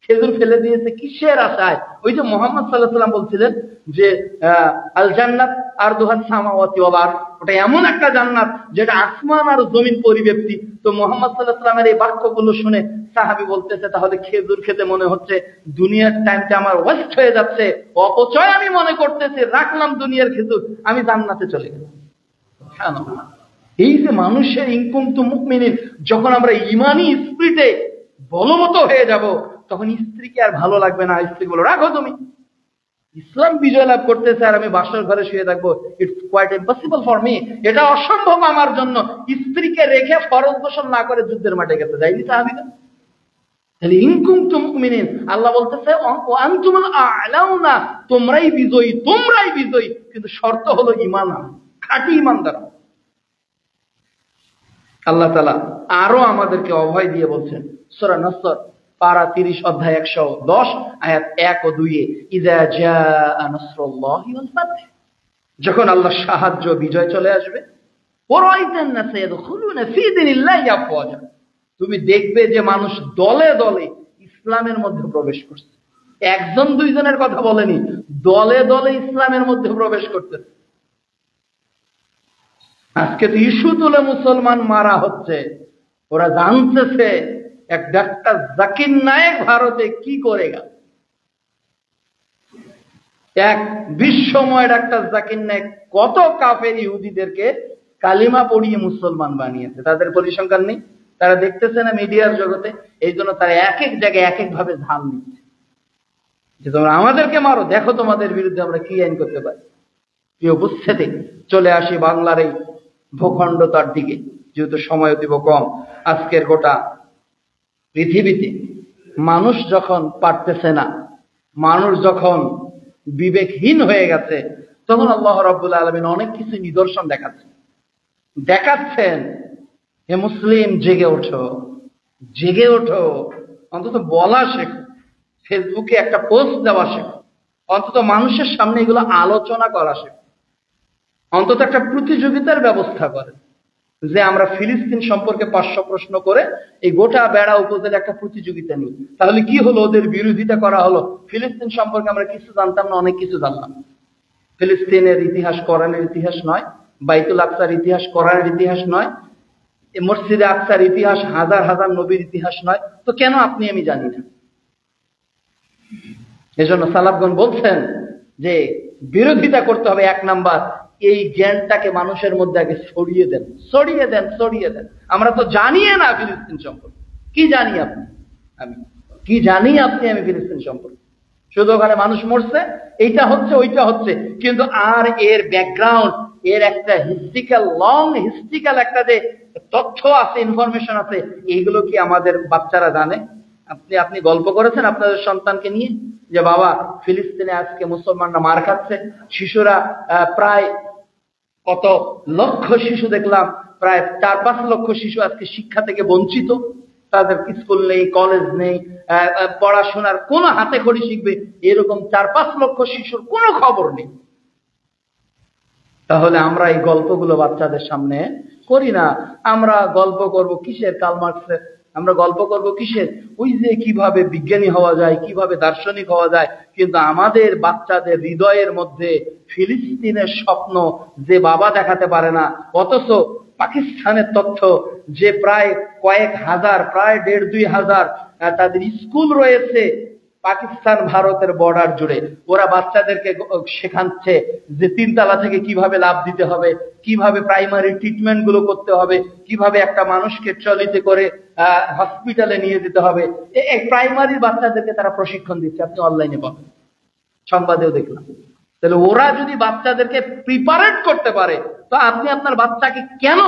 Speaker 1: খেজুর ফেলে দিয়েছে কিসের আশায়? ওই যে মুহাম্মদ সাল্লাল্লাহু আলাইহি ওয়াসাল্লাম বলছিলেন যে আল জান্নাত আরদুহাস সামাওয়াতি ওয়াল আরদ, ওটা এমন একটা জান্নাত যেটা আসমান আর জমিন পরিব্যাপ্তি। তো মুহাম্মদ সাল্লাল্লাহু আলাইহি ওয়াসাল্লামের এই বাক্যগুলো শুনে সাহাবী বলতেছে, তাহলে খেজুর খেতে মনে হচ্ছে দুনিয়ার টাইমটা আমার ওয়েস্ট হয়ে যাচ্ছে, অপচয় আমি মনে করতেছি, রাখলাম দুনিয়ার খেজুর, আমি জান্নাতে চলে গেলাম। সুবহানাল্লাহ। এই যে মানুষের ইনকুম টু মুমিনিন, যখন আমরা ইমানি স্পিরিটে বলবৎ হয়ে যাব, তখন স্ত্রীকে আর ভালো লাগবে না। স্ত্রী বলো, রাখো তুমি, ইসলাম বিজয় লাভ করতেছে আর আমি বাসর ঘরে শুয়ে থাকবো, it's quite impossible for me, এটা অসম্ভব আমার জন্য। স্ত্রীকে রেখে ফরজ গোসল না করে যুদ্ধের মাঠে গেছে, যাইনি সাহাবীরা? তাহলে ইনকুম টু মুমিনিন, আল্লাহ বলতেছে ওয়া আনতুমুল আ'লাউনা, তোমরাই বিজয়ী, তোমরাই বিজয়ী, কিন্তু শর্ত হলো ঈমান, খাঁটি ঈমানদার। আল্লাহ তাআলা আরো আমাদেরকে অভয় দিয়ে বলছেন সূরা নসর পারা 30 অধ্যায় 110 আয়াত 1 ও 2 এ, ইযা জাআ নাসরুল্লাহি ওয়াল ফাত, যখন আল্লাহর সাহায্য বিজয় চলে আসবে, ওয়ারাইতান নাস ইয়াদখুলুনা ফি দীনিল্লাহি আফওয়াজা, তুমি দেখবে যে মানুষ দলে দলে ইসলামের মধ্যে প্রবেশ করছে। একজন দুইজনের কথা বলেনি, দলে দলে ইসলামের মধ্যে প্রবেশ করতেছে। আজকে তো ইস্যু তুলে মুসলমান মারা হচ্ছে, ওরা জানতেছে এক ডাক্তার জাকির নায়েক ভারতে কি করে গেল। এক বিশ্বময় ডাক্তার জাকির নায়েক কত কাফের ইহুদিদেরকে কালিমা পড়িয়ে মুসলমান বানিয়েছে, তাদের পরিসংখ্যান নেই। তারা দেখতেছে না মিডিয়ার জগতে, এই জন্য তারা এক এক জায়গায় এক এক ভাবে ধান নিচ্ছে যে তোমরা আমাদেরকে মারো, দেখো তোমাদের বিরুদ্ধে আমরা কি আইন করতে পারি। প্রিয় উপস্থিতি, চলে আসি বাংলার এই ভূখণ্ডতার দিকে, যেহেতু সময় অতীব কম। আজকের গোটা পৃথিবীতে মানুষ যখন পারতেছে না, মানুষ যখন বিবেকহীন হয়ে গেছে, তখন আল্লাহ রাব্বুল আলামিন অনেক কিছু নিদর্শন দেখাচ্ছেন। হে মুসলিম, জেগে ওঠো, জেগে ওঠো, অন্তত বলা শেখো, ফেসবুকে একটা পোস্ট দেওয়া শেখো, অন্তত মানুষের সামনে এগুলো আলোচনা করা শেখো, অন্তত একটা প্রতিযোগিতার ব্যবস্থা করে যে আমরা ফিলিস্তিন সম্পর্কে 500 প্রশ্ন করে এই গোটা বেড়া উপজেলা একটা প্রতিযোগিতা নিই। তাহলে কি হলো? ওদের বিরোধিতা করা হলো। ফিলিস্তিন সম্পর্কে আমরা কিছু জানতাম না, অনেক কিছু জানলাম। ফিলিস্তিনের ইতিহাস কোরআনের ইতিহাস নয়, বাইতুল আকসার ইতিহাস কোরআনের ইতিহাস নয়, মসজিদে আকসার ইতিহাস হাজার হাজার নবীর ইতিহাস নয়। তো কেন আপনি আমি জানি না? এজন্য সালাফগণ বলছেন যে বিরোধিতা করতে হবে। 1 নাম্বার, এই জ্ঞানটাকে মানুষের মধ্যে আগে ছড়িয়ে দেন, ছড়িয়ে দেন, ছড়িয়ে দেন। আমরা তো জানি না ফিলিস্তিন সম্পর্কে। কি জানি আপনি? আমি কি জানি আপনি? আমি ফিলিস্তিন সম্পর্কে শুধু ওখানে মানুষ মরছে, এইটা হচ্ছে, ওইটা হচ্ছে, কিন্তু আর এর ব্যাকগ্রাউন্ড, এর একটা হিস্ট্রিক্যাল, লং হিস্ট্রিক্যাল একটা যে তথ্য আছে, ইনফরমেশন আছে, এইগুলো কি আমাদের বাচ্চারা জানে? আপনি গল্প করেছেন আপনাদের সন্তানকে নিয়ে যে বাবা ফিলিস্তিনে আজকে মুসলমানরা মার খাচ্ছে, শিশুরা প্রায় কত লক্ষ শিশু দেখলাম, প্রায় 4-5 লক্ষ শিশু আজকে শিক্ষা থেকে বঞ্চিত, তাদের স্কুল নেই, কলেজ নেই, পড়াশোনার কোন হাতে খড়ি শিখবে এরকম 4-5 লক্ষ শিশুর কোনো খবর নেই। তাহলে আমরা এই গল্পগুলো বাচ্চাদের সামনে করি না। আমরা গল্প করব কিসের? কার্ল মার্কসের। আমরা গল্প করব কিসের? ওই যে কিভাবে বিজ্ঞানী হওয়া যায়, কিভাবে দার্শনিক হওয়া যায়। কিন্তু আমাদের বাচ্চাদের হৃদয়ের মধ্যে ফিলিস্তিনের স্বপ্ন যে বাবা দেখাতে পারে না, অথচ পাকিস্তানের তথ্য যে প্রায় কয়েক হাজার, প্রায় 1,5-2 হাজার তাদের স্কুল রয়েছে পাকিস্তান ভারতের বর্ডার জুড়ে, ওরা বাচ্চাদেরকে শেখাচ্ছে যে 3 তলা থেকে কিভাবে লাফ দিতে হবে, কিভাবে প্রাইমারি ট্রিটমেন্ট গুলো করতে হবে, কিভাবে একটা মানুষকে ট্রলিতে করে হসপিটালে নিয়ে যেতে হবে। এই প্রাইমারি বাচ্চাদেরকে তারা প্রশিক্ষণ দিচ্ছে, আপনি অনলাইনে পাবেন, সংবাদেও দেখলাম। তাহলে ওরা যদি বাচ্চাদেরকে প্রিপারেট করতে পারে, তো আপনি আপনার বাচ্চাকে কেন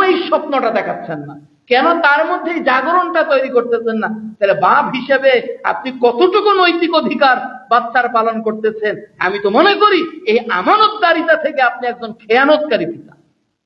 Speaker 1: এই স্বপ্নটা দেখাচ্ছেন না? কেন তার মধ্যে এই জাগরণটা তৈরি করতেছেন না? তাহলে বাপ হিসেবে আপনি কতটুকু নৈতিক অধিকার বাচ্চার পালন করতেছেন? আমি তো মনে করি এই আমানতদারিতা থেকে আপনি একজন খেয়ানতকারী পিতা,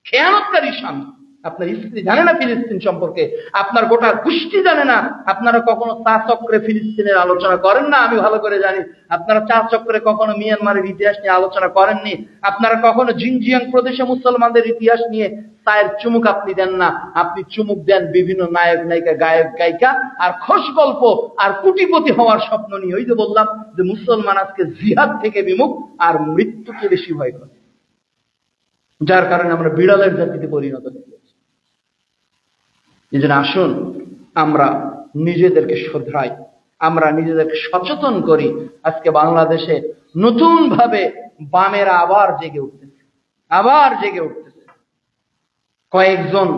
Speaker 1: খেয়ানতকারী স্বামী। আপনার স্ত্রী জানে না ফিলিস্তিন সম্পর্কে, আপনার গোটা গোষ্ঠী জানে না। আপনারা কখনো চা চক্রে ফিলিস্তিনের আলোচনা করেন না, আমি ভালো করে জানি। আপনারা চা চক্রে কখনো মিয়ানমারের ইতিহাস নিয়ে আলোচনা করেননি। আপনারা কখনো জিনজিয়াং প্রদেশে মুসলমানদের ইতিহাস নিয়ে চায়ের চুমুক আপনি দেন না। আপনি চুমুক দেন বিভিন্ন নায়ক নায়িকা, গায়ক গায়িকা আর খোশ গল্প আর কোটিপতি হওয়ার স্বপ্ন নিয়ে। ওই যে বললাম যে মুসলমান আজকে জিহাদ থেকে বিমুখ আর মৃত্যুকে বেশি ভয় করে, যার কারণে আমরা বিড়ালের জাতিতে পরিণত হয়েছি। এই জন্য আসুন আমরা নিজেদেরকে শোধরাই, আমরা নিজেদেরকে সচেতন করি। আজকে বাংলাদেশে নতুন ভাবে বামেরা আবার জেগে উঠতেছে, আবার জেগে উঠতেছে। কয়েকজন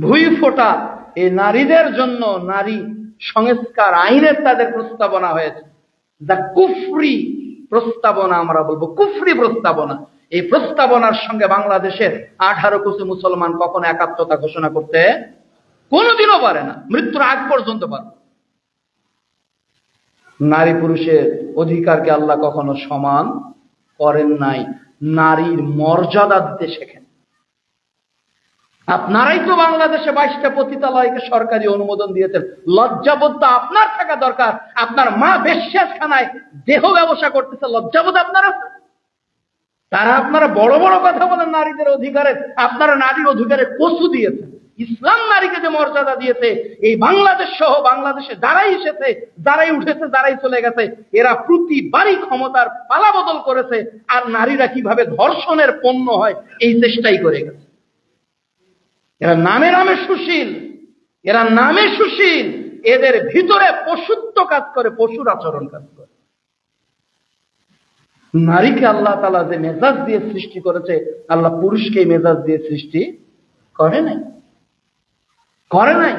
Speaker 1: ভুঁই ফোটা এই নারীদের জন্য নারী সংস্কার আইনের তাদের প্রস্তাবনা হয়েছে, যা কুফরি প্রস্তাবনা, আমরা বলবো কুফরি প্রস্তাবনা। এই প্রস্তাবনার সঙ্গে বাংলাদেশের 18 কোটি মুসলমান কখনো একাত্মতা ঘোষণা করতে কোনোদিনও পারে না, মৃত্যুর আগ পর্যন্ত পারে। নারী পুরুষের অধিকারকে আল্লাহ কখনো সমান করেন নাই, নারীর মর্যাদা দিতে শেখেন। আপনারাই তো বাংলাদেশে 22টা পতিতালয়কে সরকারি অনুমোদন দিয়েছেন। লজ্জাবোধ তো আপনার থাকা দরকার। আপনার মা বেশ্যাখানায় দেহ ব্যবসা করতেছে, লজ্জাবোধ আপনার আছে? তারা আপনারা বড় বড় কথা বলেন নারীদের অধিকারে, আপনারা নারীর অধিকারে কচু দিয়েছেন। ইসলাম নারীকে যে মর্যাদা দিয়েছে, এই বাংলাদেশ সহ বাংলাদেশে যারাই এসেছে, যারাই উঠেছে, যারাই চলে গেছে, এরা প্রতিবারই ক্ষমতার পালা বদল করেছে। আর নারীরা কিভাবে ধর্ষণের পণ্য হয় এই চেষ্টাই করে গেছে। এরা নামে নামে সুশীল, এরা নামে সুশীল, এদের ভিতরে পশুত্ব কাজ করে, পশুর আচরণ কাজ করে। নারীকে আল্লাহ তাআলা যে মেজাজ দিয়ে সৃষ্টি করেছে, আল্লাহ পুরুষকে মেজাজ দিয়ে সৃষ্টি করে নাই, করে নাই।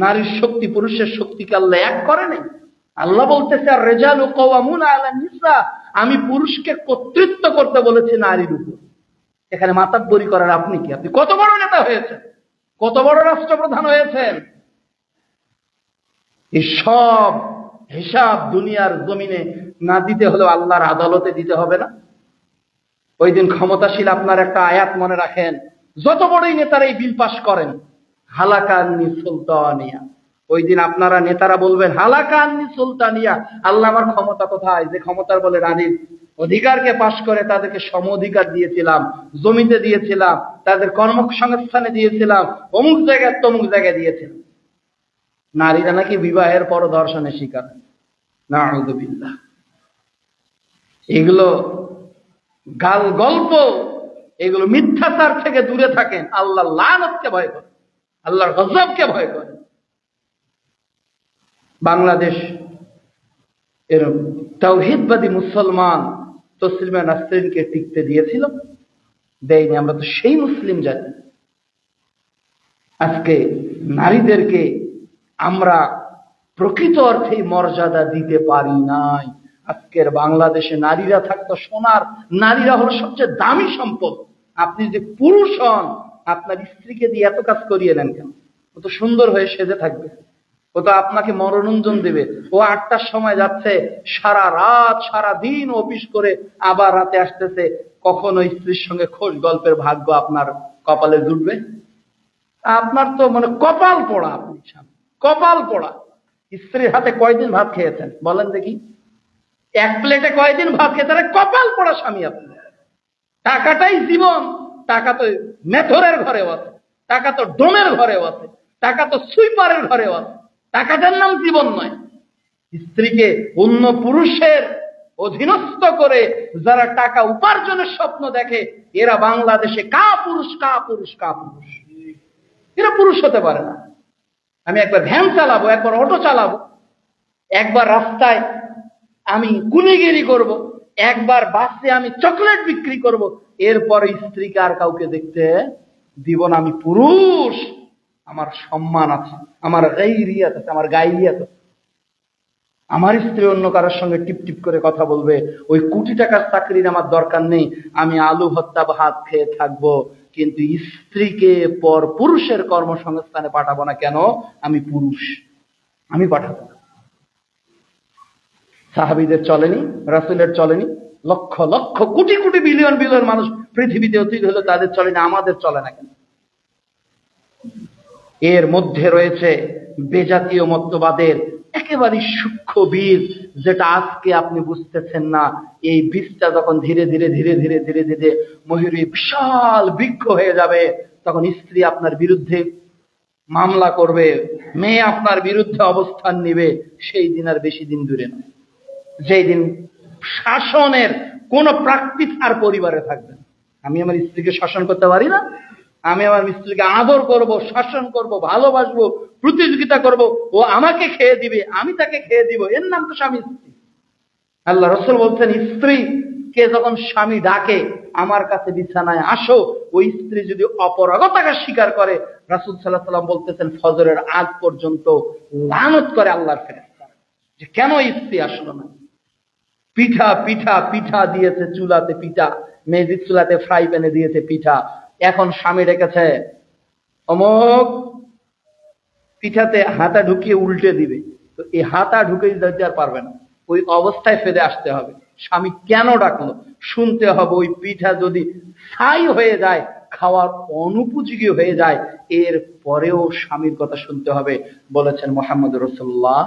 Speaker 1: নারীর শক্তি পুরুষের শক্তিকে আল্লাহ এক করে নাই। আল্লাহ বলতেছে আর রিজালু কাওয়ামুনা আলা নিসা, আমি পুরুষকে কর্তৃত্ব করতে বলেছি নারীর উপর। এখানে মাতাব্বরি করার আপনি কি? আপনি কত বড় নেতা হয়েছেন, কত বড় রাষ্ট্রপ্রধান হয়েছেন? এই সব হিসাব দুনিয়ার জমিনে না দিতে হলেও আল্লাহর আদালতে দিতে হবে না? ওই দিন ক্ষমতাশীল আপনার একটা আয়াত মনে রাখেন, যত বড়ই নেতারা এই বিল পাশ করেন, হালাকান্নি সুলতানিয়া, ওই দিন আপনারা নেতারা বলবেন হালাকান্নি সুলতানিয়া, আল্লাহ আমার ক্ষমতা কোথায়? যে ক্ষমতার বলে রানীর অধিকারকে পাশ করে তাদেরকে সম অধিকার দিয়েছিলাম, জমিতে দিয়েছিলাম, তাদের কর্মসংস্থানে দিয়েছিলাম, অমুক জায়গায় তমুক জায়গায় দিয়েছিলাম। নারীরা নাকি বিবাহের পর ধর্ষণের শিকার। নাউযুবিল্লাহ। এগুলো গাল গল্প, এগুলো মিথ্যাচার থেকে দূরে থাকেন। আল্লাহ লানতকে ভয় করেন, আল্লাহর গজবকে ভয় করেন। বাংলাদেশ এর তাওহীদবাদী মুসলমান তসলিমা নাসরিনকে টিকতে দিয়েছিল? দেয়নি। আমরা তো সেই মুসলিম জাতি। আজকে নারীদেরকে আমরা প্রকৃত অর্থেই মর্যাদা দিতে পারি নাই। আজকের বাংলাদেশে নারীরা থাকতো সোনার, নারীরা হলো সবচেয়ে দামি সম্পদ। আপনি যে পুরুষ হন, আপনার স্ত্রীকে দিয়ে এত কাজ করিয়ে নেন কেন? ও তো সুন্দর হয়ে সেজে থাকবে, ও তো আপনাকে মনোরঞ্জন দেবে। ও 8টার সময় যাচ্ছে, সারা রাত সারা দিন অফিস করে আবার রাতে আসতেছে। কখনো স্ত্রীর সঙ্গে খোশ গল্পের ভাগ্য আপনার কপালে জুটবে? আপনার তো মানে কপাল পোড়া। আপনি কপাল পোড়া। স্ত্রীর হাতে কয়দিন ভাত খেয়েছেন বলেন দেখি? এক প্লেটে কয়দিন ভাত খেতে? কপাল পোড়া স্বামী আপনি। টাকাটাই জীবন। টাকা তো মেথরের ঘরেও আছে, টাকা তো ডোমের ঘরেও আছে, টাকা তো সুইপারের ঘরেও আছে। টাকাটার নাম জীবন নয়। স্ত্রীকে অন্য পুরুষের অধীনস্থ করে যারা টাকা উপার্জনের স্বপ্ন দেখে, এরা বাংলাদেশে কাপুরুষ, কাপুরুষ, কাপুরুষ। এরা পুরুষ হতে পারে না। আমি একবার ভ্যান চালাবো, একবার অটো চালাবো, একবার রাস্তায় আমি কুনিগিরি করব, একবার বাসে আমি চকলেট বিক্রি করব, এরপর স্ত্রীকে আর কাউকে দেখতে দিব না। আমি পুরুষ, আমার সম্মান আছে, আমার গাইরিয়াত আছে, আমার গাইরিয়াত আছে। আমার স্ত্রী অন্য কারোর সঙ্গে টিপ টিপ করে কথা বলবে, ওই কোটি টাকার চাকরির আমার দরকার নেই। আমি আলু ভর্তা ভাত খেয়ে থাকবো, কিন্তু স্ত্রীকে পর পুরুষের কর্মসংস্থানে পাঠাবো না। কেন? আমি পুরুষ, আমি পাঠাবো না। সাহাবীদের চলেনি, রাসূলের চলেনি, লক্ষ লক্ষ কোটি কোটি বিলিয়ন বিলিয়ন মানুষ পৃথিবীতে অতীত হলো, তাদের চলেনি, আমাদের চলে না কেন? এর মধ্যে রয়েছে বেজাতীয় মতবাদের একেবারে সূক্ষ্ম বীজ, যেটা আজকে আপনি বুঝতেছেন না। এই বীজটা যখন ধীরে ধীরে ধীরে ধীরে ধীরে ধীরে ময়ূরী বিশাল বৃক্ষ হয়ে যাবে, তখন স্ত্রী আপনার বিরুদ্ধে মামলা করবে, মেয়ে আপনার বিরুদ্ধে অবস্থান নিবে। সেই দিন আর বেশি দিন দূরে নয়, যেই দিন শাসনের কোন প্রাকৃত আর পরিবারে থাকবে না। আমি আমার স্ত্রীকে শাসন করতে পারি না, আমি আমার স্ত্রীকে আদর করব, শাসন করব, ভালোবাসবো, প্রতিযোগিতা করব, ও আমাকে খেয়ে দিবে, আমি তাকে খেয়ে দিব, এর নাম তো স্বামী স্ত্রী। আল্লাহ রাসূল বলছেন, স্ত্রীকে যখন স্বামী ডাকে আমার কাছে বিছানায় আসো, ওই স্ত্রী যদি অপরাগতাকে স্বীকার করে, রাসূল সাল্লাল্লাহু আলাইহি ওয়াসাল্লাম বলতেছেন ফজরের আগ পর্যন্ত লানত করে আল্লাহর ফেরেশতা, যে কেন স্ত্রী আসলো না। পিঠা পিঠা পিঠা দিয়েছে চুলাতে, পিঠা মেজিক চুলাতে ফ্রাই প্যানে দিয়েছে পিঠা, এখন স্বামী রেখেছে অমুক পিঠাতে হাতা ঢুকিয়ে উল্টে দিবে, তো এই হাতা ঢুকে দিতে আর পারবে না, ওই অবস্থায় ফেলে আসতে হবে। স্বামী কেন ডাকলো শুনতে হবে। ওই পিঠা যদি ছাই হয়ে যায়, খাওয়ার অনুপযোগী হয়ে যায়, এর পরেও স্বামীর কথা শুনতে হবে, বলেছেন মুহাম্মদ রাসূলুল্লাহ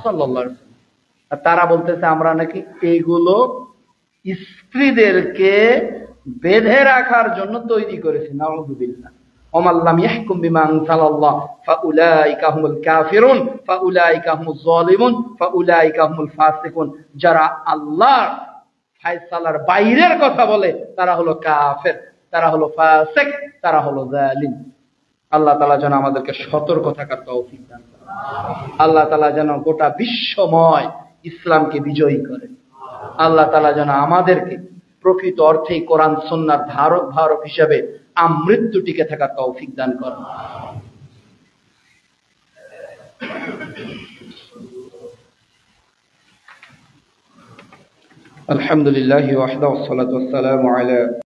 Speaker 1: সাল্লাল্লাহু আলাইহি ওয়াসাল্লাম। আর তারা বলতেছে আমরা নাকি এইগুলো স্ত্রীদেরকে বেঁধে রাখার জন্য তৈরি করেছি। নাউযুবিল্লাহ। ওমান লাম ইয়াহকুম বিমা আনজালাল্লাহ ফাউলাইকা হুমুল কাফিরুন ফাউলাইকা হুমুজ জালিমুন ফাউলাইকা হুমুল ফাসিকুন। যারা আল্লাহর ফায়সালার বাইরের কথা বলে তারা হলো কাফের, তারা হলো ফাসিক, তারা হলো জালিম। আল্লাহ তাআলা যেন আমাদেরকে সতর্ক থাকার তৌফিক দান করেন। আল্লাহ তাআলা যেন গোটা বিশ্বময় ইসলামকে বিজয়ী করেন। আল্লাহ তাআলা যেন আমাদেরকে প্রকৃত অর্থেই কোরআন সুন্নাহর ধারক বাহক হিসেবে আমৃত্যু টিকে থাকার তৌফিক দান করেন। আলহামদুলিল্লাহি ওয়াহদাহু ওয়াসসালাতু ওয়াসসালামু আলা